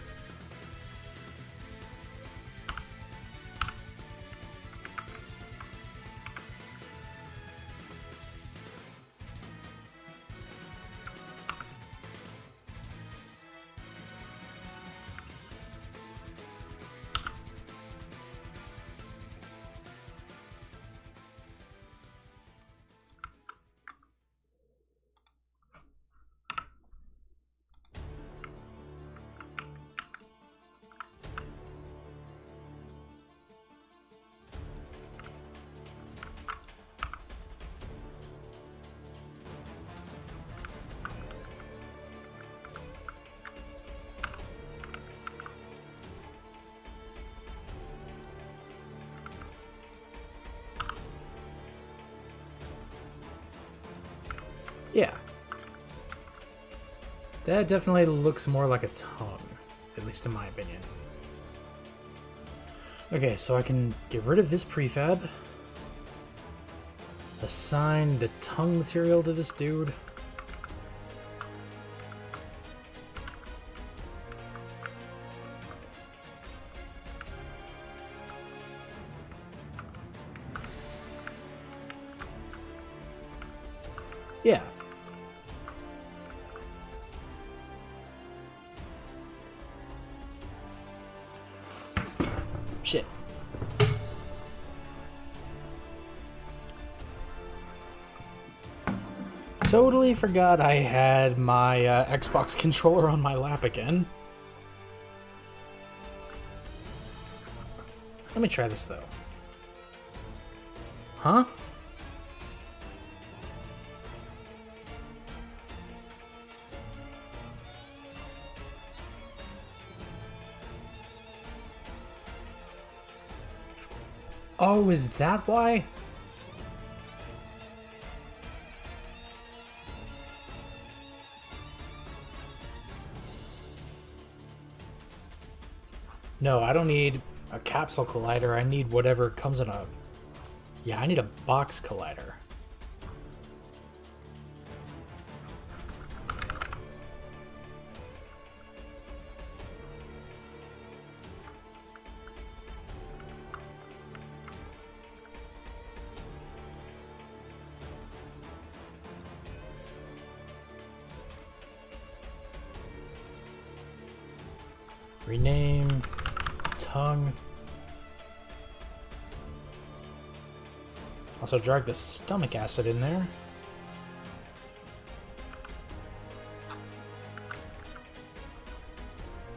Yeah. That definitely looks more like a tongue, at least in my opinion. Okay, so I can get rid of this prefab. Assign the tongue material to this dude. Yeah. Shit. Totally forgot I had my Xbox controller on my lap again. Let me try this though. Huh? Oh, is that why? No, I don't need a capsule collider. I need whatever comes in a... Yeah, I need a box collider. Rename tongue. Also drag the stomach acid in there.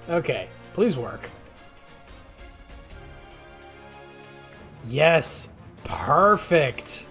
Okay, please work. Yes, perfect.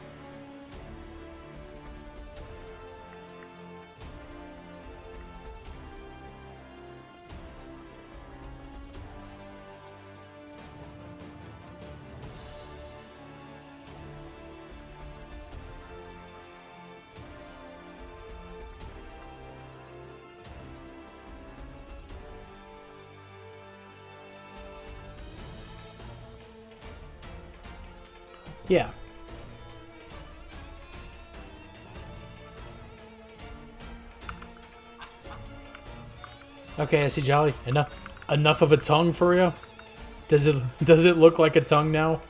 Yeah. Okay, I see Jolly. Enough of a tongue for you? Does it look like a tongue now?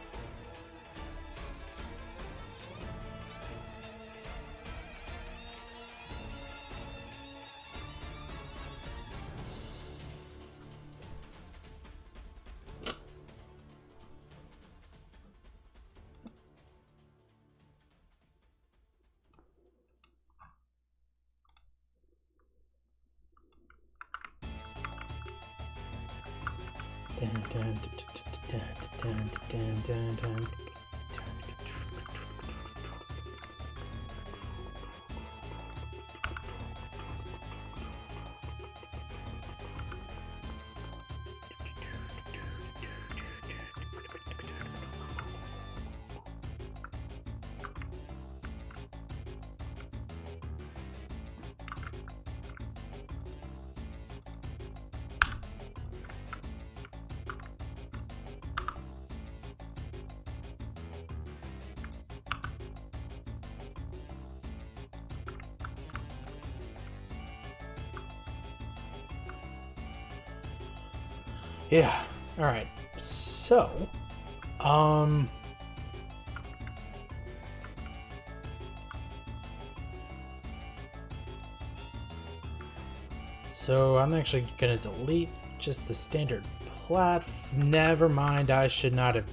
Yeah. All right. So, so I'm actually gonna delete just the standard plat. Never mind. I should not have.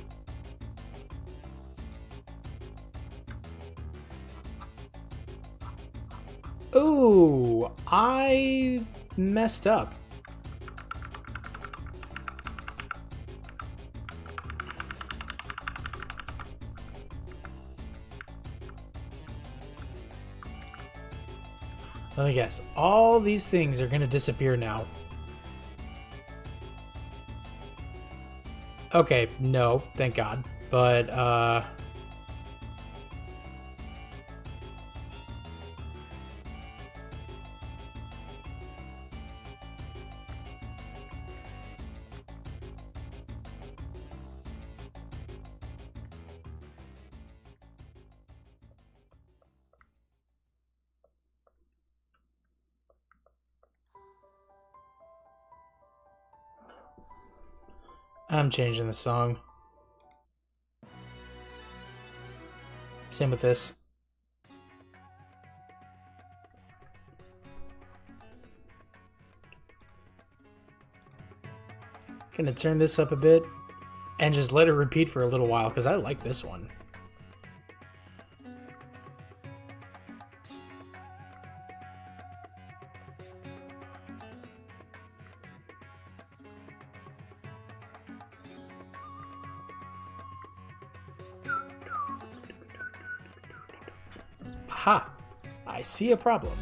Ooh, I messed up. Let me guess. All these things are gonna disappear now. Okay, no, thank God. But, I'm changing the song. Same with this. Gonna turn this up a bit and just let it repeat for a little while because I like this one. Aha! I see a problem.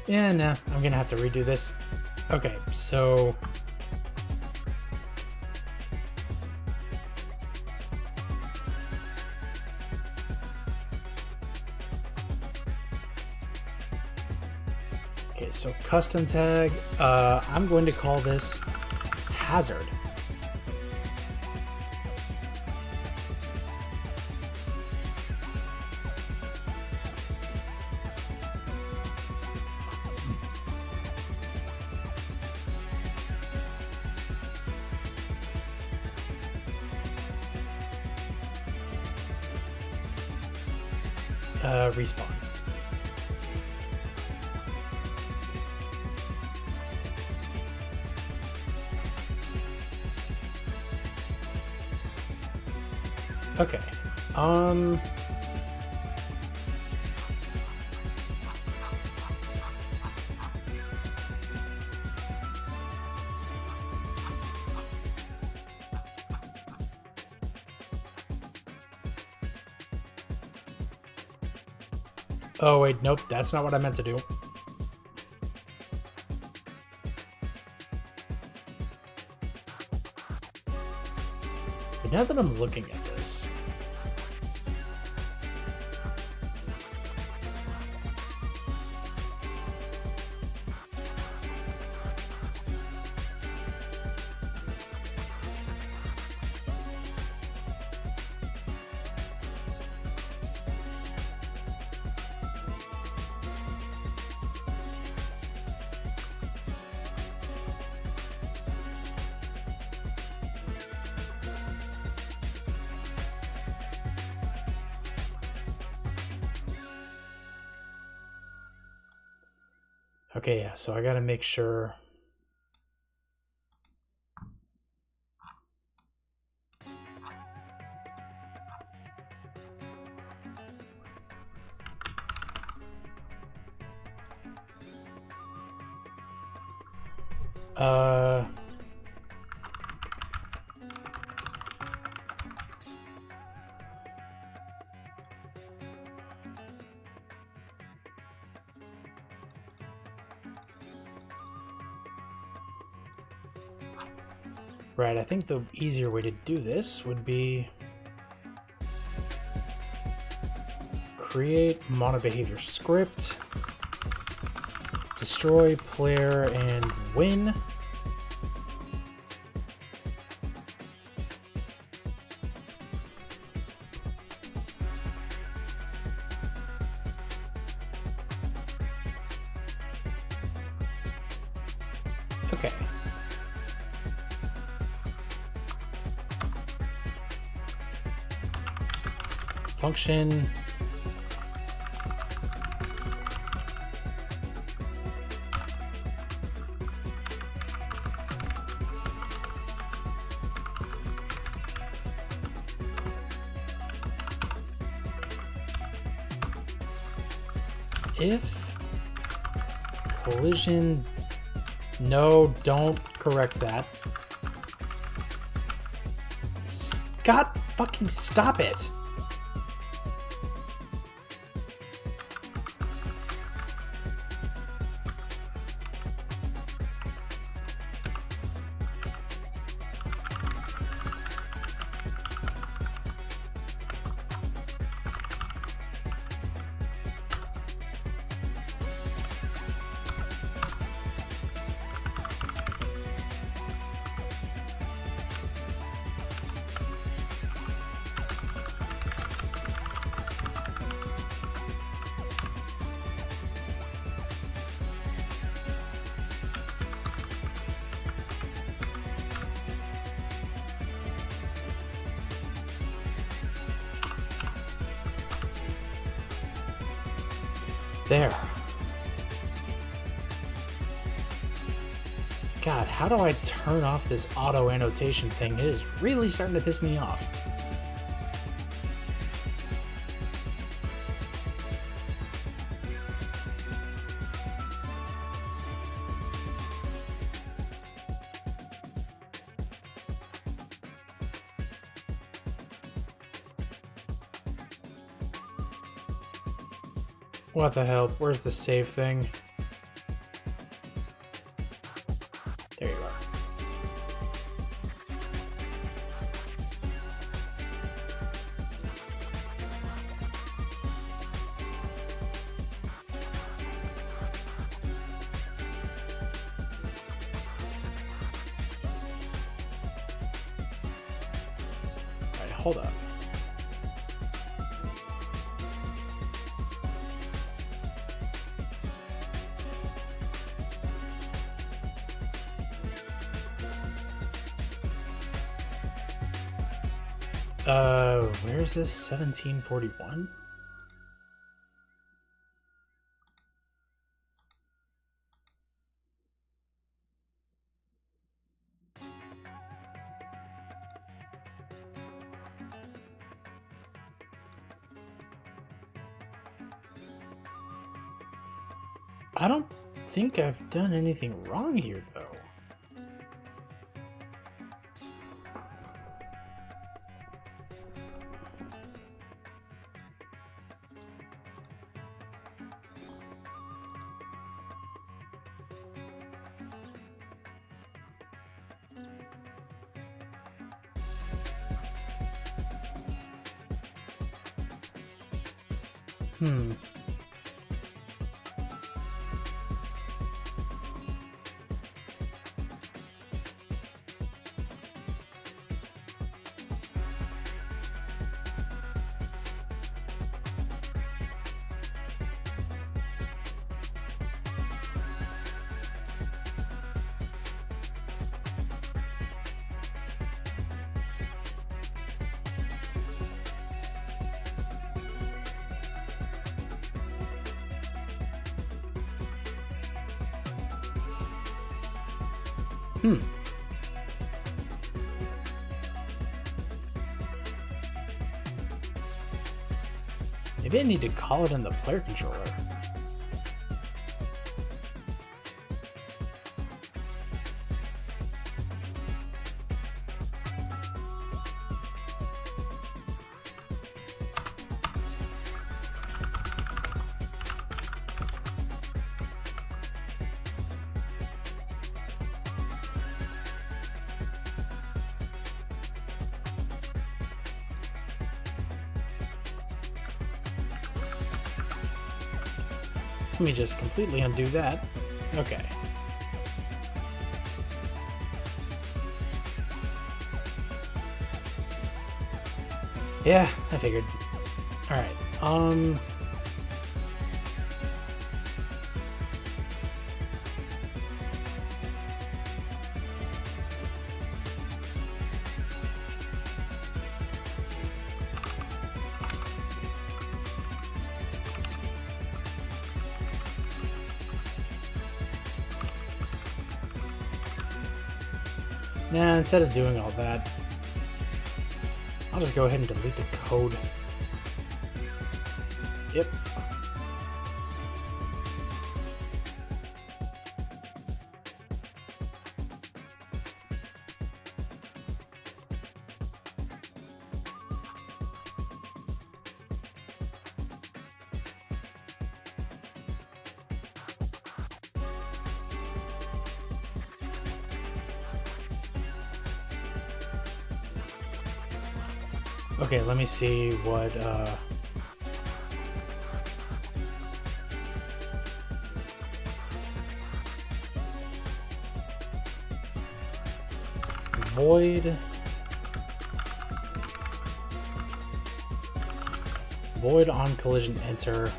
Yeah, nah, I'm gonna have to redo this. Okay, so... Okay, so custom tag, I'm going to call this hazard. respawn. Okay. Oh, wait, nope, that's not what I meant to do. But now that I'm looking at this... Okay, yeah, so I gotta make sure... Right, I think the easier way to do this would be create mono behavior script, destroy player and win. Okay. Function if collision... No, don't correct that. God fucking stop it! There. God, how do I turn off this auto annotation thing? It is really starting to piss me off. What the hell? Where's the save thing? There you are. Alright, hold up. Where's this? 1741? I don't think I've done anything wrong here, though. Hmm. Hmm. Maybe I need to call it in the player controller. Let me just completely undo that. Okay. Yeah, I figured. Alright, nah, instead of doing all that, I'll just go ahead and delete the code. Yep. Okay, let me see what, void on collision enter.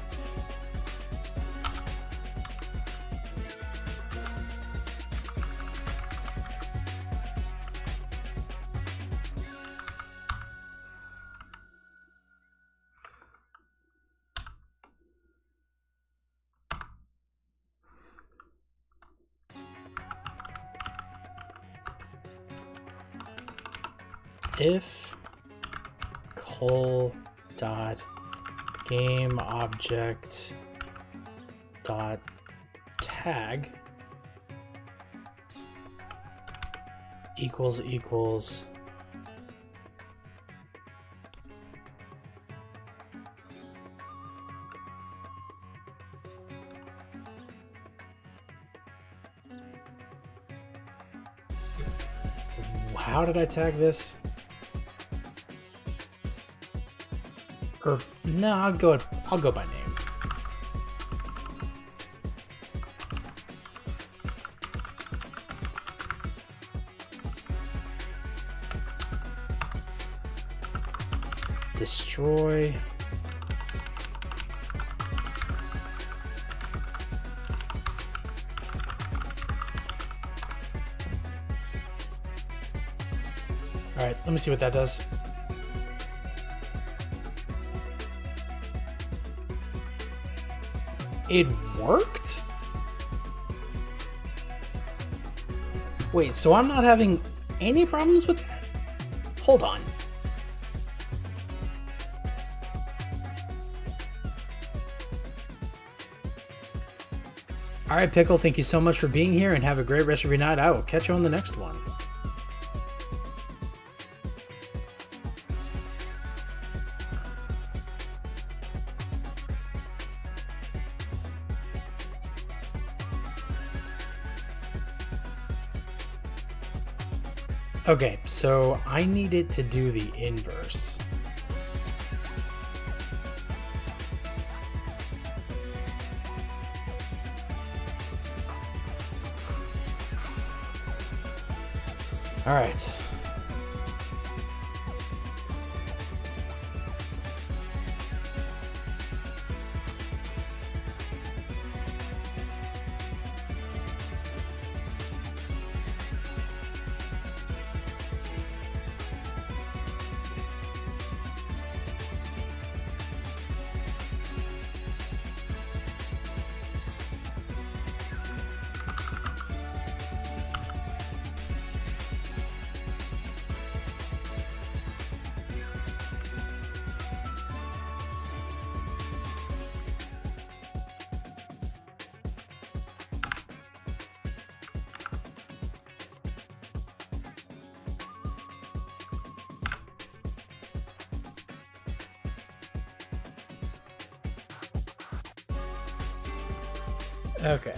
If col dot game object dot tag equals how did I tag this? Or no, I'll go by name. Destroy all right, let me see what that does. It worked? Wait, so I'm not having any problems with that? Hold on. All right, Pickle, thank you so much for being here, and have a great rest of your night. I will catch you on the next one. Okay, so I needed to do the inverse. All right. Okay.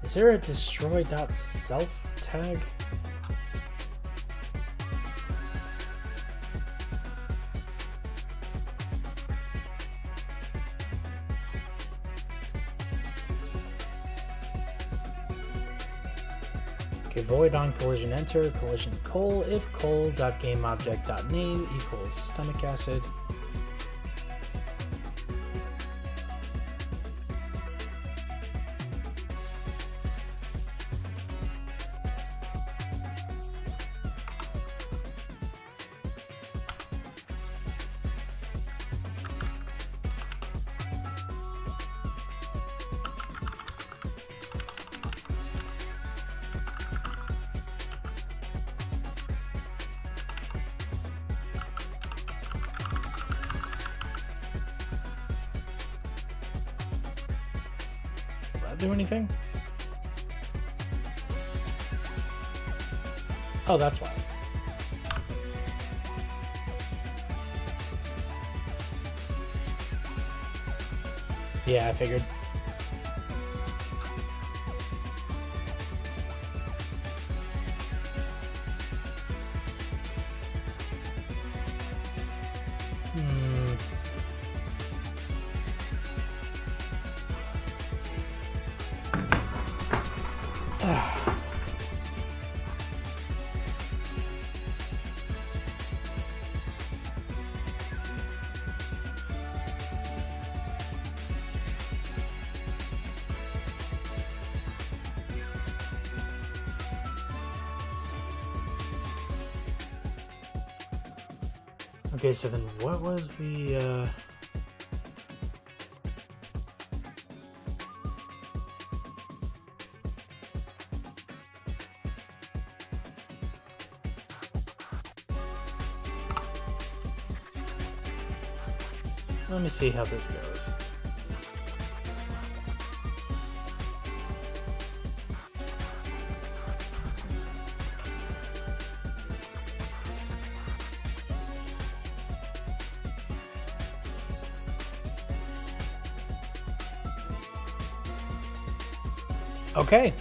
Is there a destroy.self tag? Okay, void on collision enter, collision col, if col.gameObject.name equals stomach acid. Do anything? Oh, that's why. Yeah, I figured. Okay, so then what was the Let me see how this goes. Okay.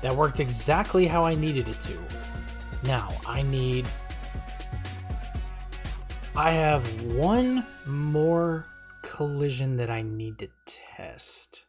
That worked exactly how I needed it to. Now, I have one more collision that I need to test.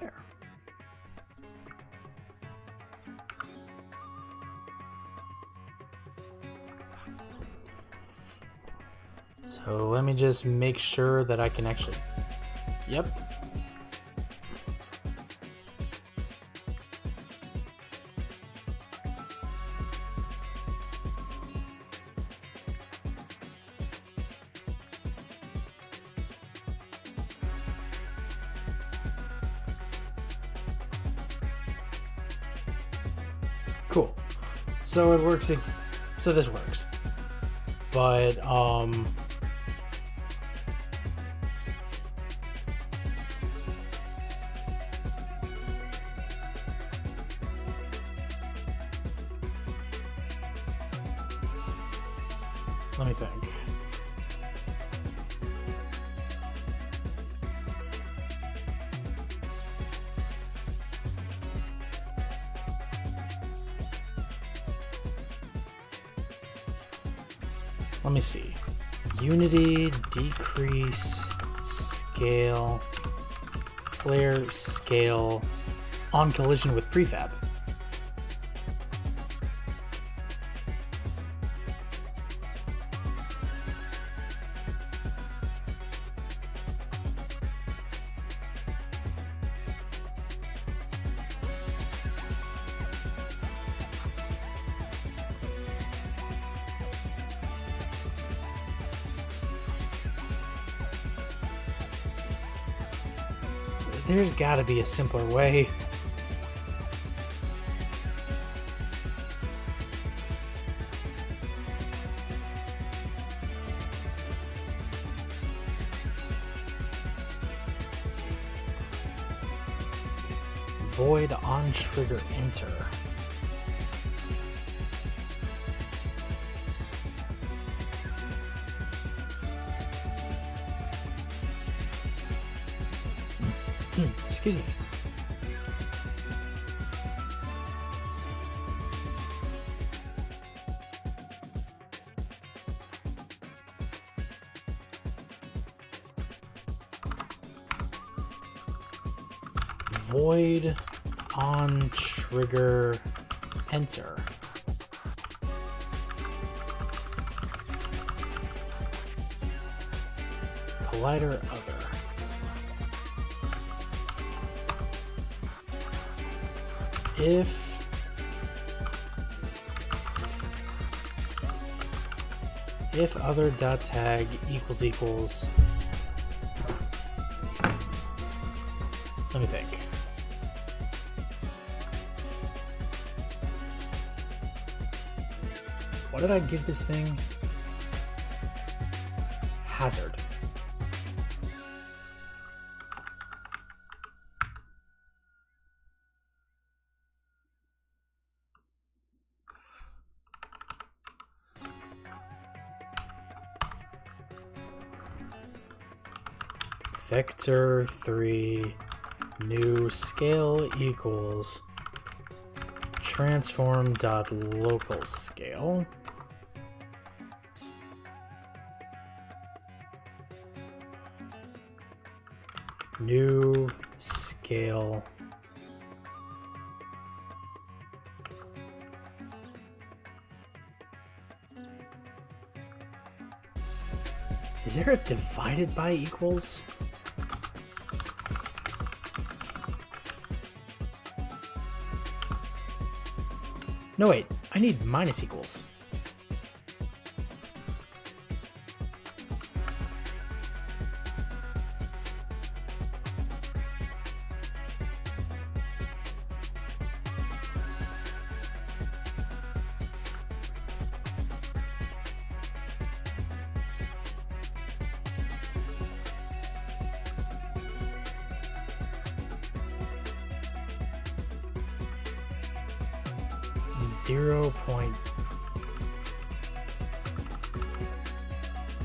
There. So let me just make sure that I can actually... Yep. Cool. So it works. So this works. But, let me think. Let me see. Unity, decrease, scale, player scale, on collision with prefab. There's gotta be a simpler way. Void on trigger enter. Excuse me. Void on trigger enter. Collider other. If other dot tag equals let me think. What did I give this thing? Hazard. Vector 3 new scale equals transform dot local scale. New scale is there a divided by equals? No, wait. I need minus equals.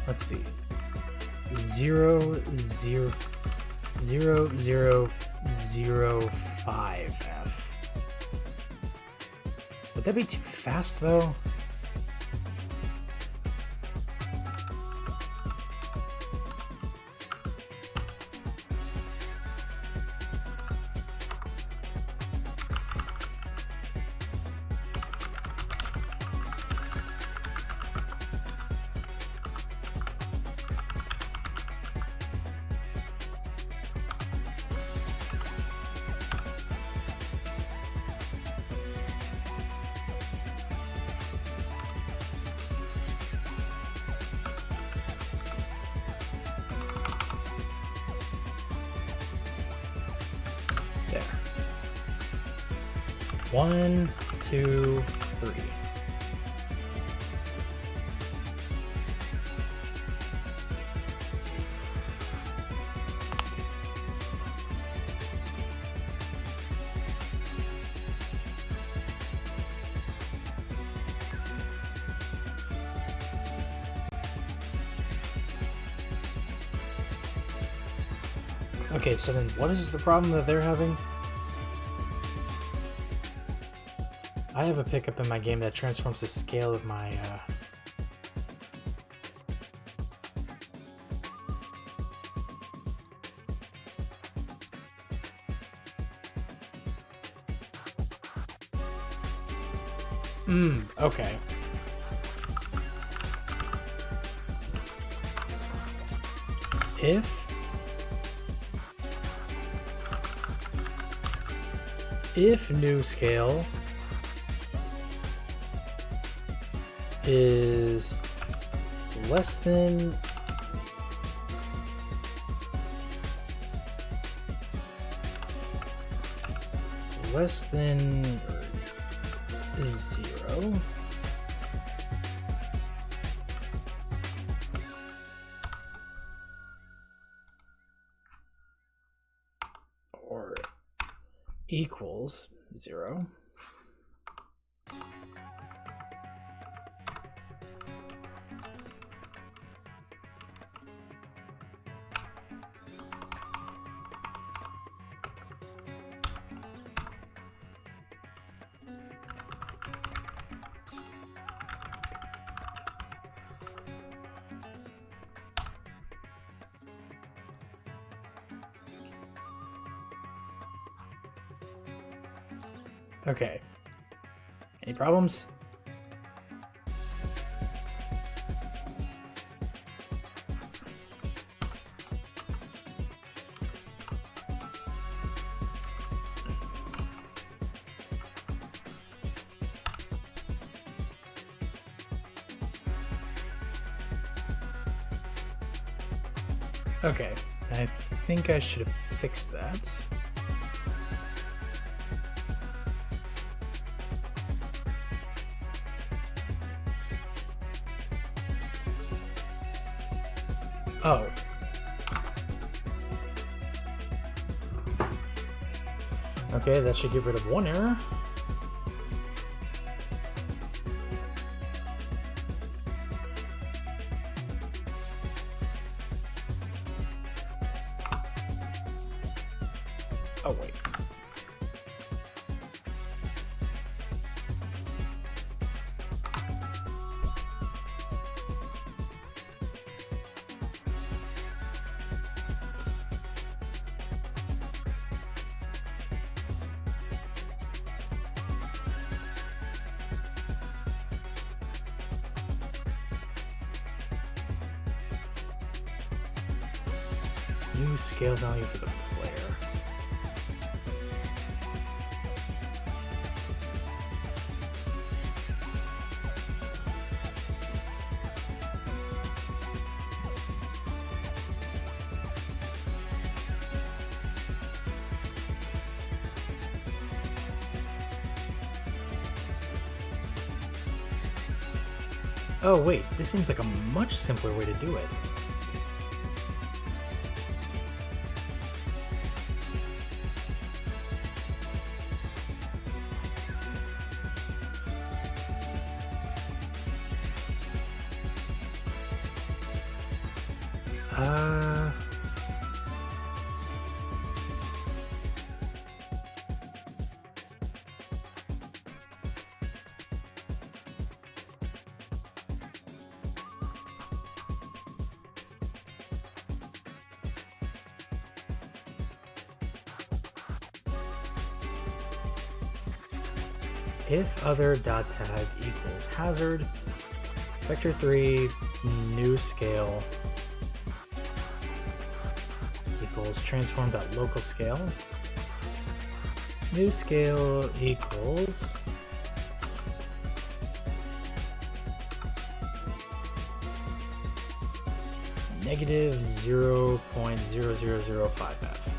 Let's see. 0.0005F. Would that be too fast though? There. 1, 2, 3. Okay, so then what is the problem that they're having? I have a pickup in my game that transforms the scale of my, okay. If new scale is less than zero, or equals 0, okay. Any problems? Okay, I think I should have fixed that. Oh. Okay, that should get rid of one error. Oh, wait. New scale value for the player. Oh wait, this seems like a much simpler way to do it. Uh... If other dot tag equals hazard, vector 3 new scale equals transform.local scale. New scale equals negative 0.0005f.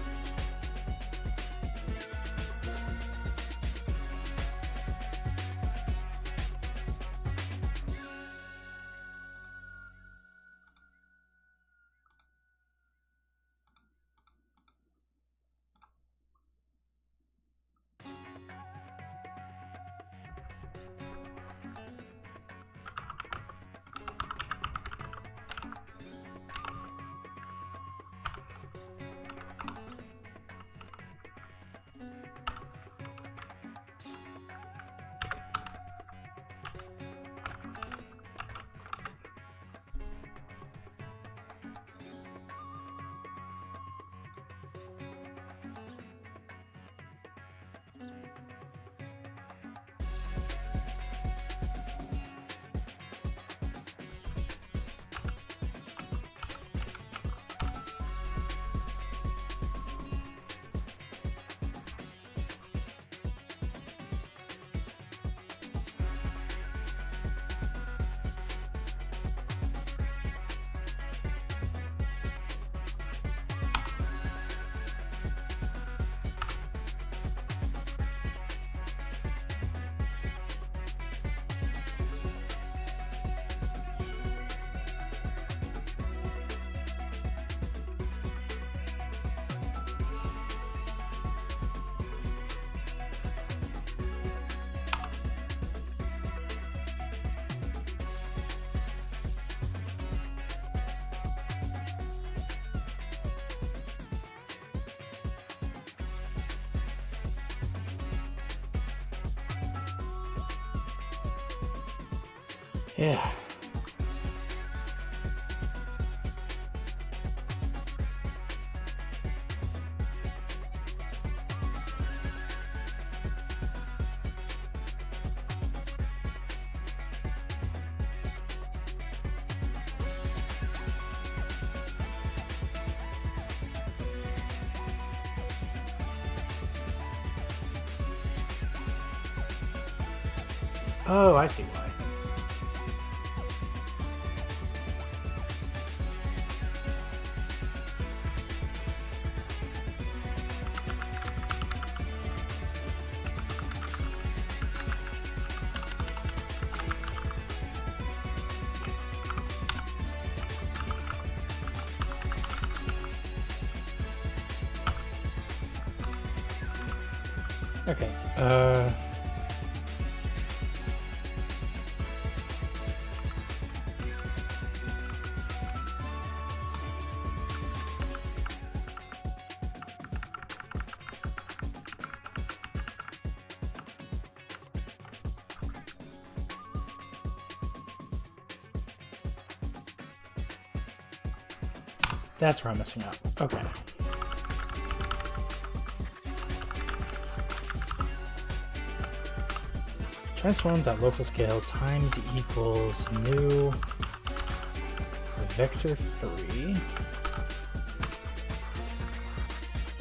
Yeah. Oh, I see why. Okay, that's where I'm messing up. Okay. Transform.local scale times equals new vector 3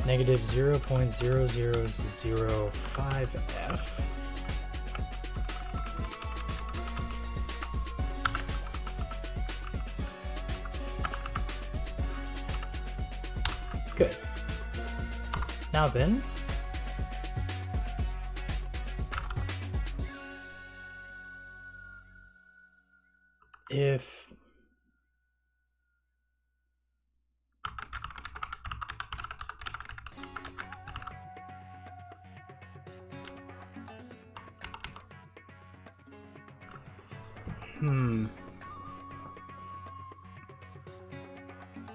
negative 0.0005f Good. Now then, if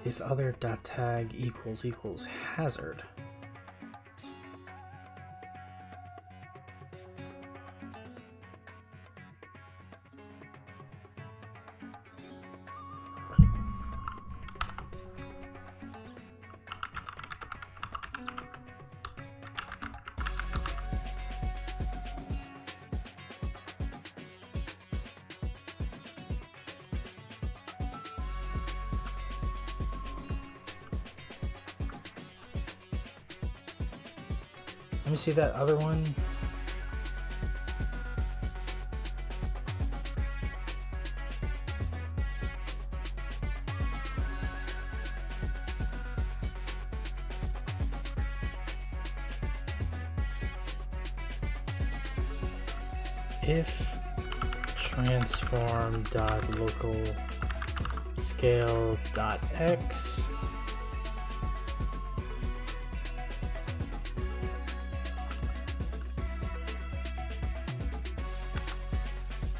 if other dot tag equals hazard. Let me see that other one. If transform dot local scale dot x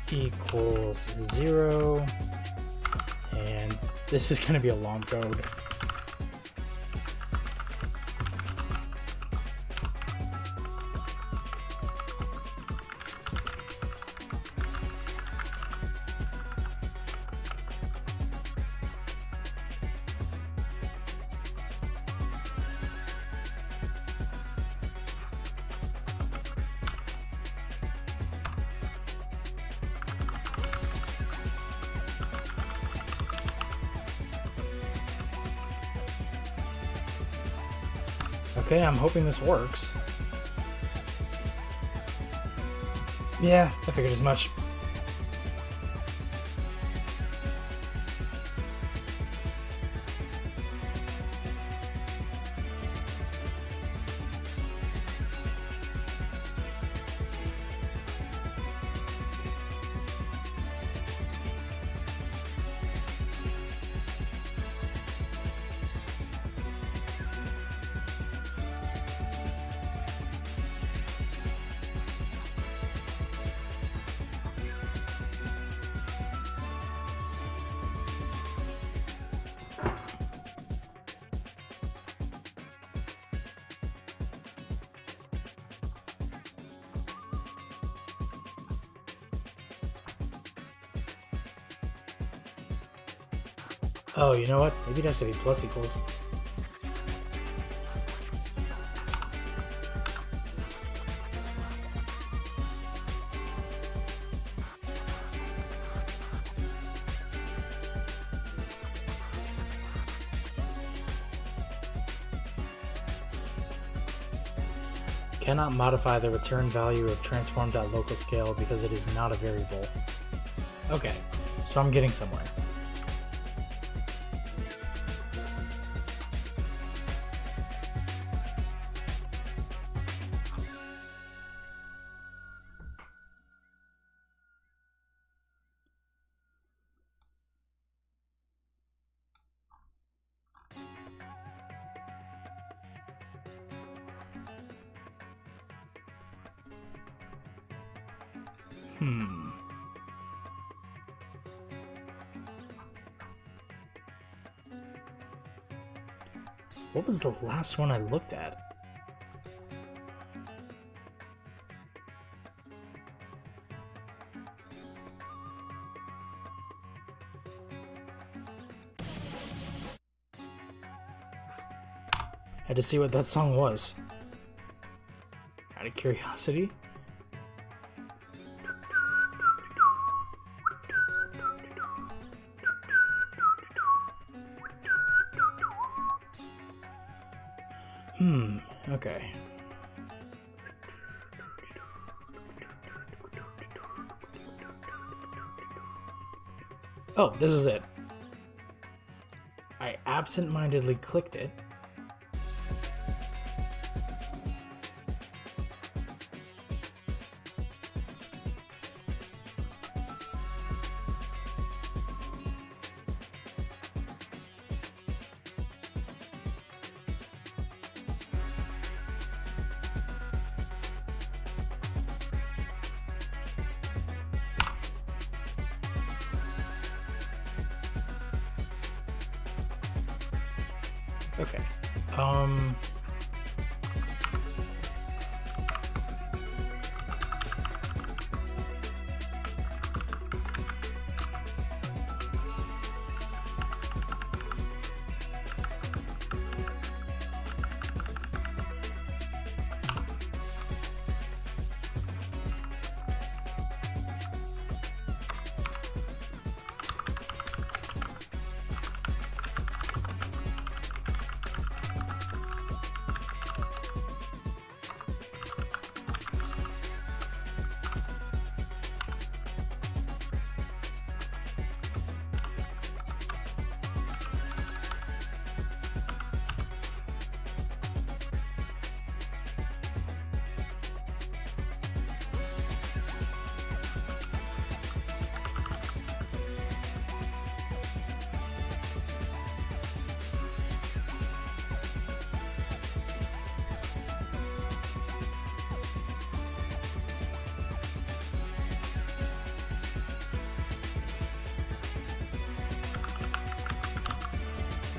equals 0, and this is going to be a long code. Okay, I'm hoping this works. Yeah, I figured as much. Oh, you know what? Maybe it has to be plus equals. Cannot modify the return value of transform.localScale because it is not a variable. Okay, so I'm getting somewhere. What was the last one I looked at? Had to see what that song was. Out of curiosity. Okay. Oh, this is it. I absent-mindedly clicked it. Okay.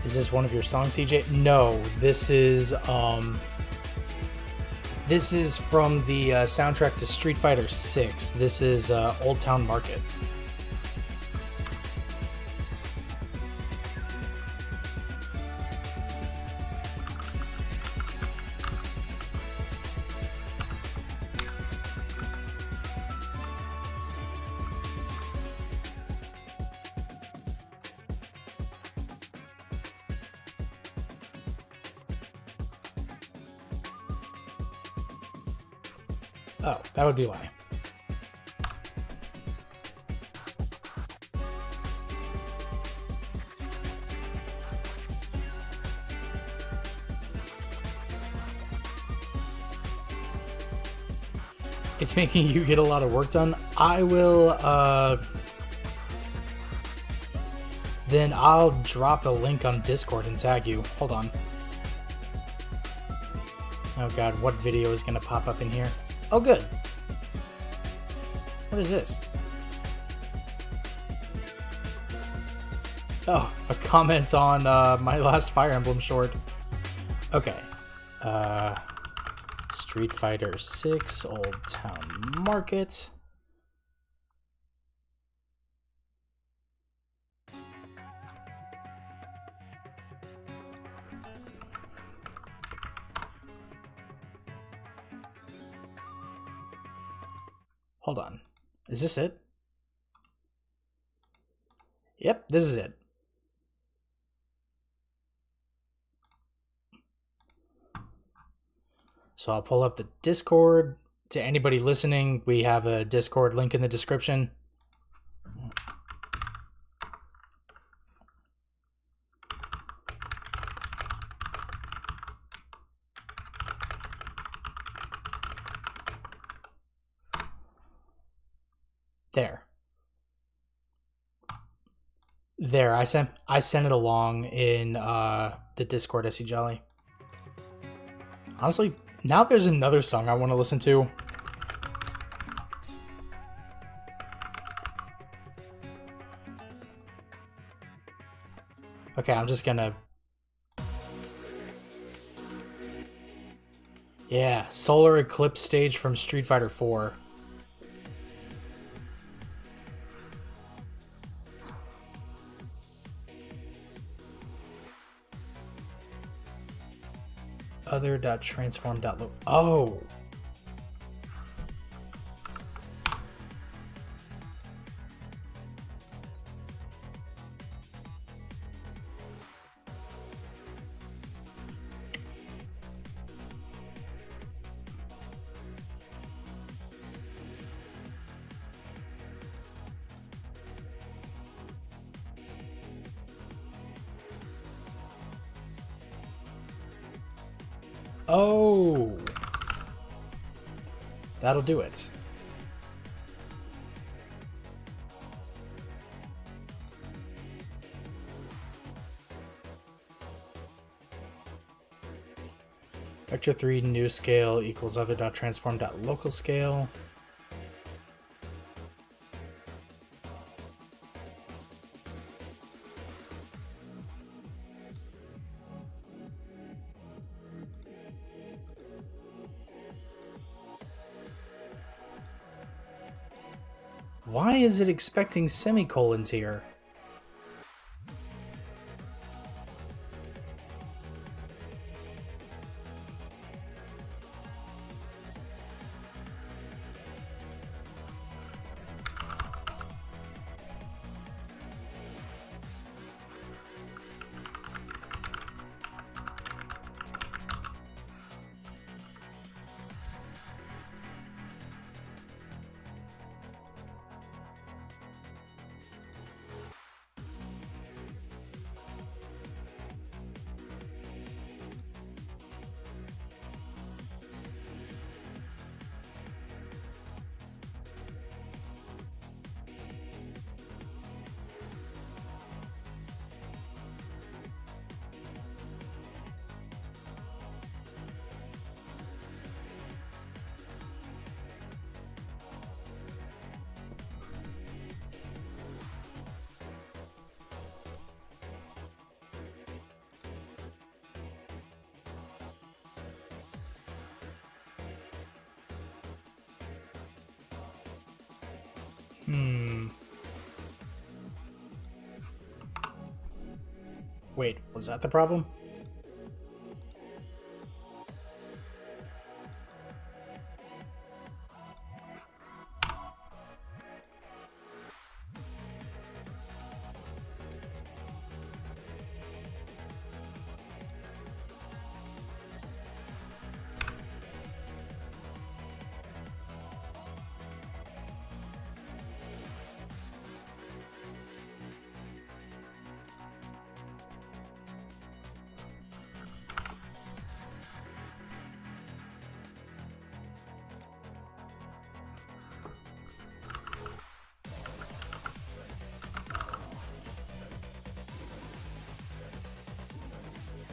Is this one of your songs, CJ? No, this is from the soundtrack to Street Fighter 6. This is Old Town Market. Oh, that would be why. It's making you get a lot of work done. I will, then I'll drop the link on Discord and tag you. Hold on. Oh god, what video is gonna pop up in here? Oh, good. What is this? Oh, a comment on my last Fire Emblem short. Okay. Street Fighter 6, Old Town Market. Hold on. Is this it? Yep, this is it. So I'll pull up the Discord. To anybody listening, we have a Discord link in the description. There, I sent it along in the Discord, SC Jolly. Honestly, now there's another song I want to listen to. Okay, I'm just gonna... Yeah, Solar Eclipse stage from Street Fighter 4. Other.transform.lo... Oh! Oh! That'll do it. Vector 3 new scale equals other.transform.local scale. Why is it expecting semicolons here? Wait, was that the problem?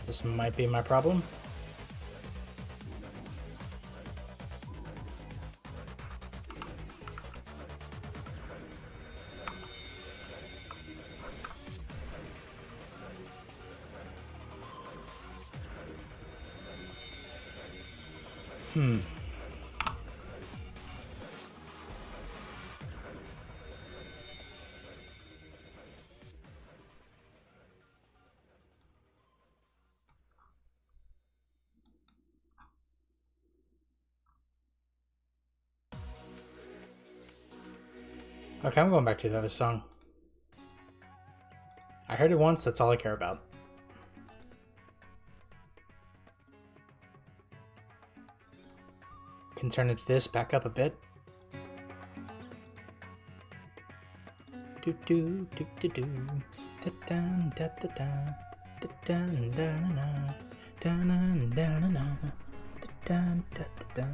This might be my problem. Okay, I'm going back to the other song. I heard it once, that's all I care about. Can turn this back up a bit. Do do do do do. Da da da da da. Da da da da da. Da da da da. Da da da da.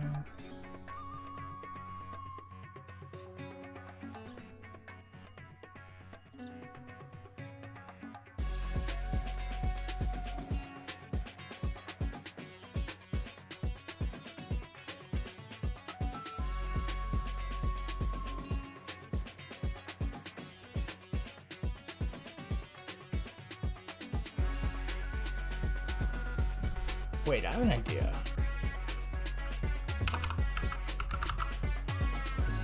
Wait, I have an idea.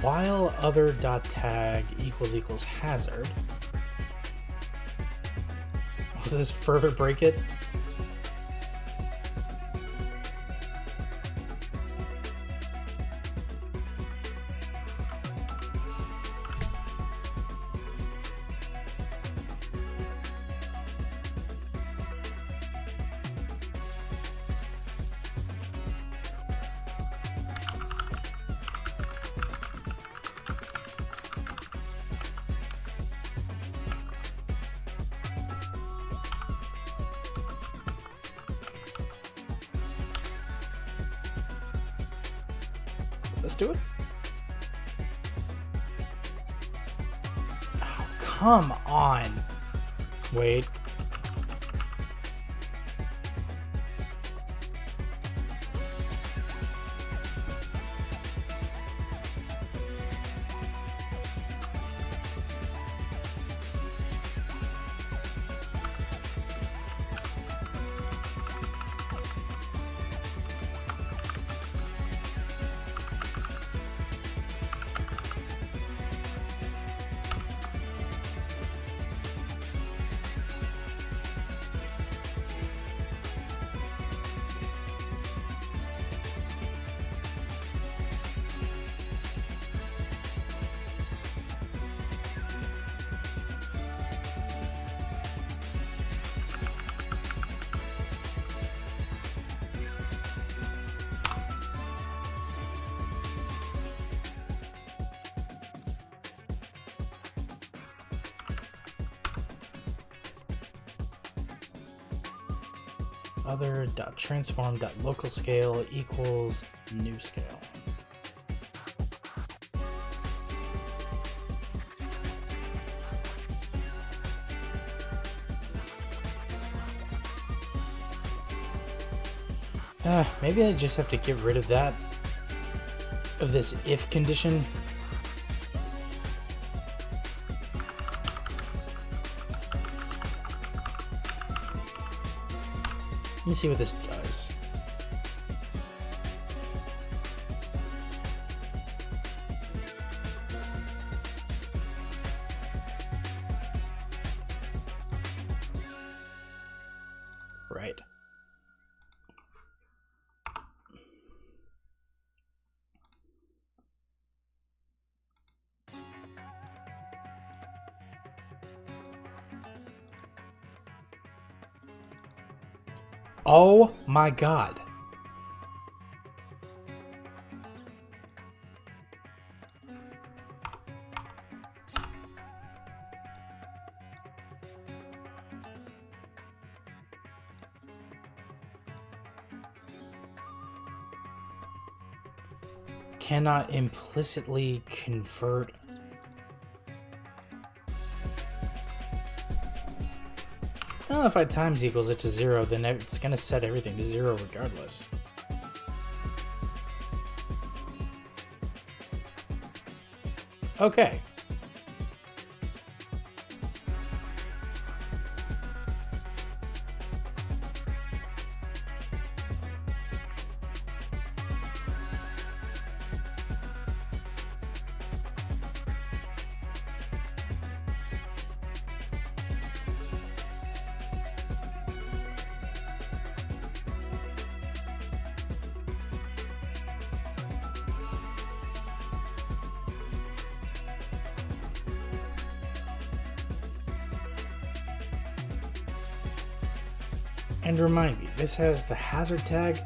While other dot tag equals hazard. Will this further break it? Let's do it. Oh, come on. Wait. Other.transform.localScale equals new scale. Maybe I just have to get rid of that, of this if condition. Let me see what this does. Right. Oh my god. Cannot implicitly convert. Well, if I times equals it to 0, then it's going to set everything to 0 regardless. Okay. And remind me, this has the hazard tag.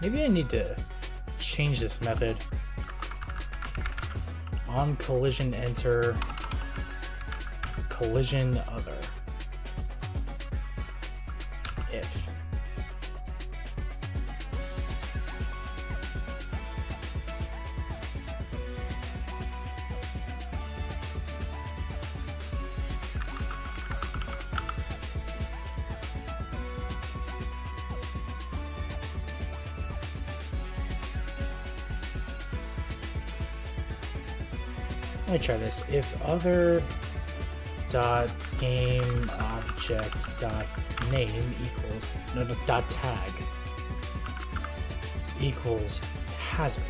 Maybe I need to change this method. On collision enter collision other. If. Let me try this. If other dot game object dot name equals dot tag equals hazard.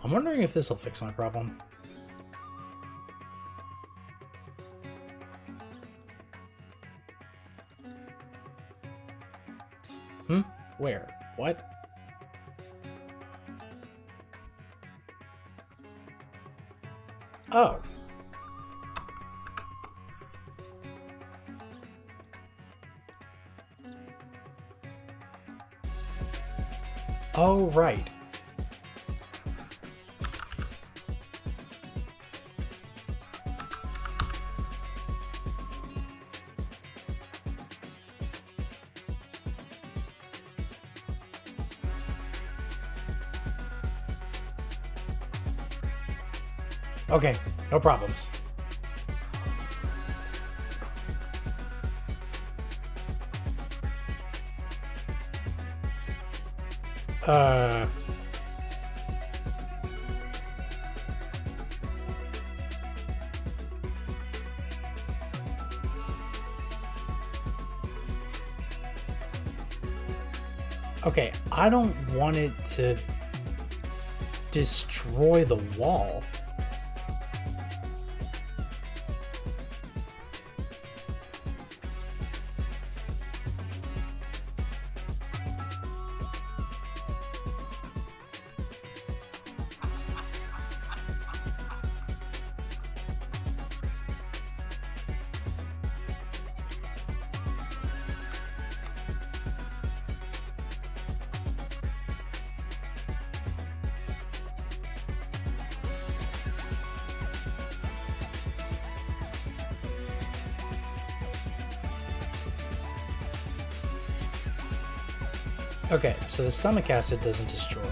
I'm wondering if this will fix my problem. Where? What? Oh. Oh, right. Okay, no problems. Uh... Okay, I don't want it to destroy the wall. Okay, so the stomach acid doesn't destroy,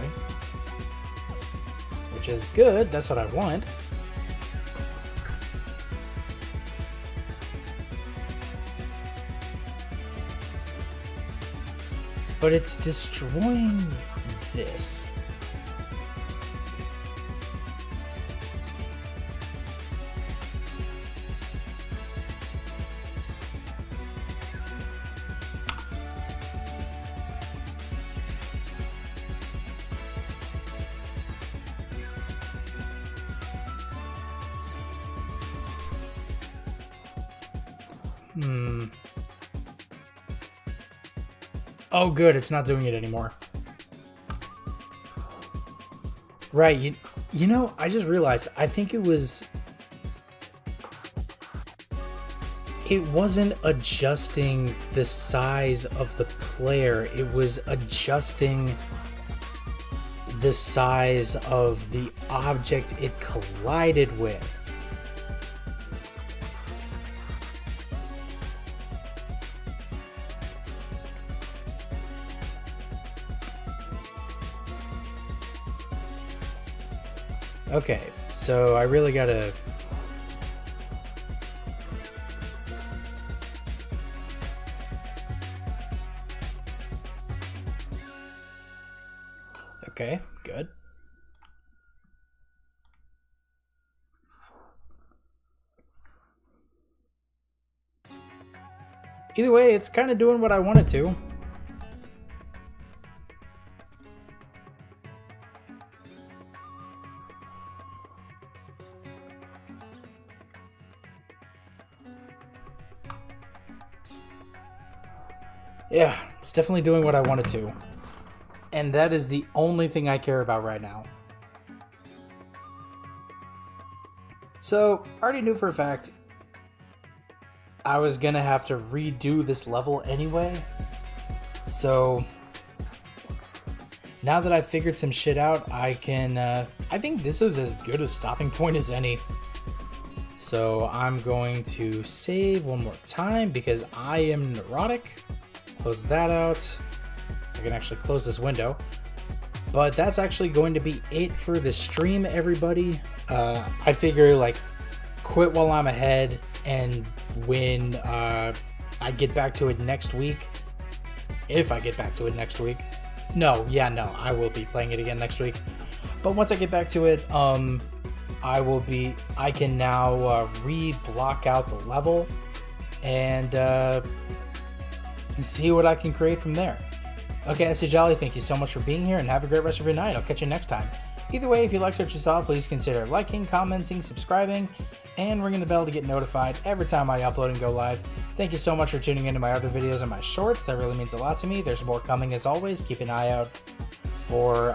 which is good. That's what I want. But it's destroying this. Oh, good. It's not doing it anymore. Right. You know, I just realized, I think it wasn't adjusting the size of the player. It was adjusting the size of the object it collided with. Okay, so I really gotta... Okay, good. Either way, it's kind of doing what I want it to. Yeah, it's definitely doing what I want it to. And that is the only thing I care about right now. So, I already knew for a fact I was gonna have to redo this level anyway. So, now that I've figured some shit out, I can, I think this is as good a stopping point as any. So, I'm going to save one more time because I am neurotic. Close that out. I can actually close this window. But that's actually going to be it for the stream, everybody. I figure, like, quit while I'm ahead, and when I get back to it next week, if I get back to it next week. No, I will be playing it again next week. But once I get back to it, I can now re-block out the level and see what I can create from there. Okay, I say Jolly, thank you so much for being here and have a great rest of your night. I'll catch you next time. Either way, if you liked what you saw, please consider liking, commenting, subscribing, and ringing the bell to get notified every time I upload and go live. Thank you so much for tuning into my other videos and my shorts. That really means a lot to me. There's more coming as always. Keep an eye out for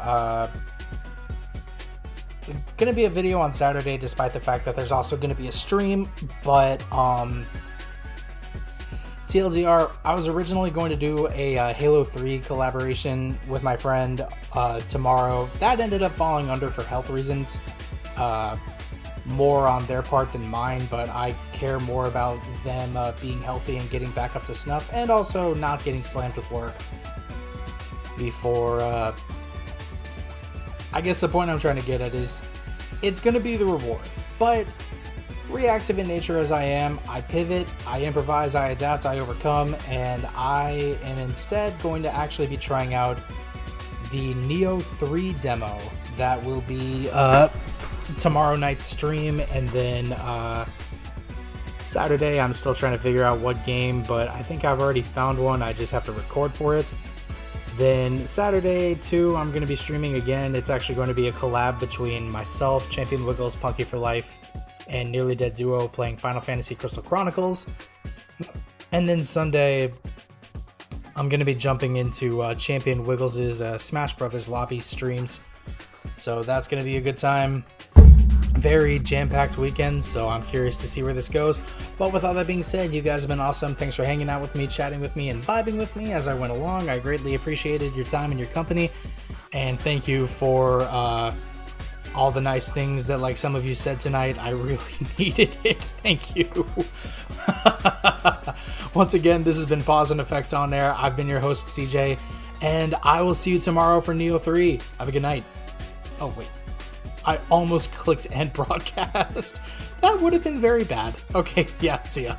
gonna be a video on Saturday, despite the fact that there's also gonna be a stream, but TLDR, I was originally going to do a Halo 3 collaboration with my friend tomorrow. That ended up falling under for health reasons. More on their part than mine, but I care more about them being healthy and getting back up to snuff, and also not getting slammed with work before, I guess the point I'm trying to get at is, it's going to be the reward, but reactive in nature as I am, I pivot, I improvise, I adapt, I overcome, and I am instead going to actually be trying out the Neo 3 demo that will be tomorrow night's stream, and then Saturday I'm still trying to figure out what game, but I think I've already found one. I just have to record for it. Then Saturday too, I'm going to be streaming again. It's actually going to be a collab between myself, Champion Wiggles, Punky for Life, and Nearly Dead Duo playing Final Fantasy Crystal Chronicles. And then Sunday I'm going to be jumping into Champion Wiggles's Smash Brothers lobby streams. So that's going to be a good time. Very jam-packed weekend, so I'm curious to see where this goes. But with all that being said, you guys have been awesome. Thanks for hanging out with me, chatting with me, and vibing with me as I went along. I greatly appreciated your time and your company. And thank you for all the nice things that, like, some of you said tonight. I really needed it. Thank you. Once again, this has been Pause and Effect on Air. I've been your host, CJ, and I will see you tomorrow for Neo 3. Have a good night. Oh, wait. I almost clicked end broadcast. That would have been very bad. Okay, yeah, see ya.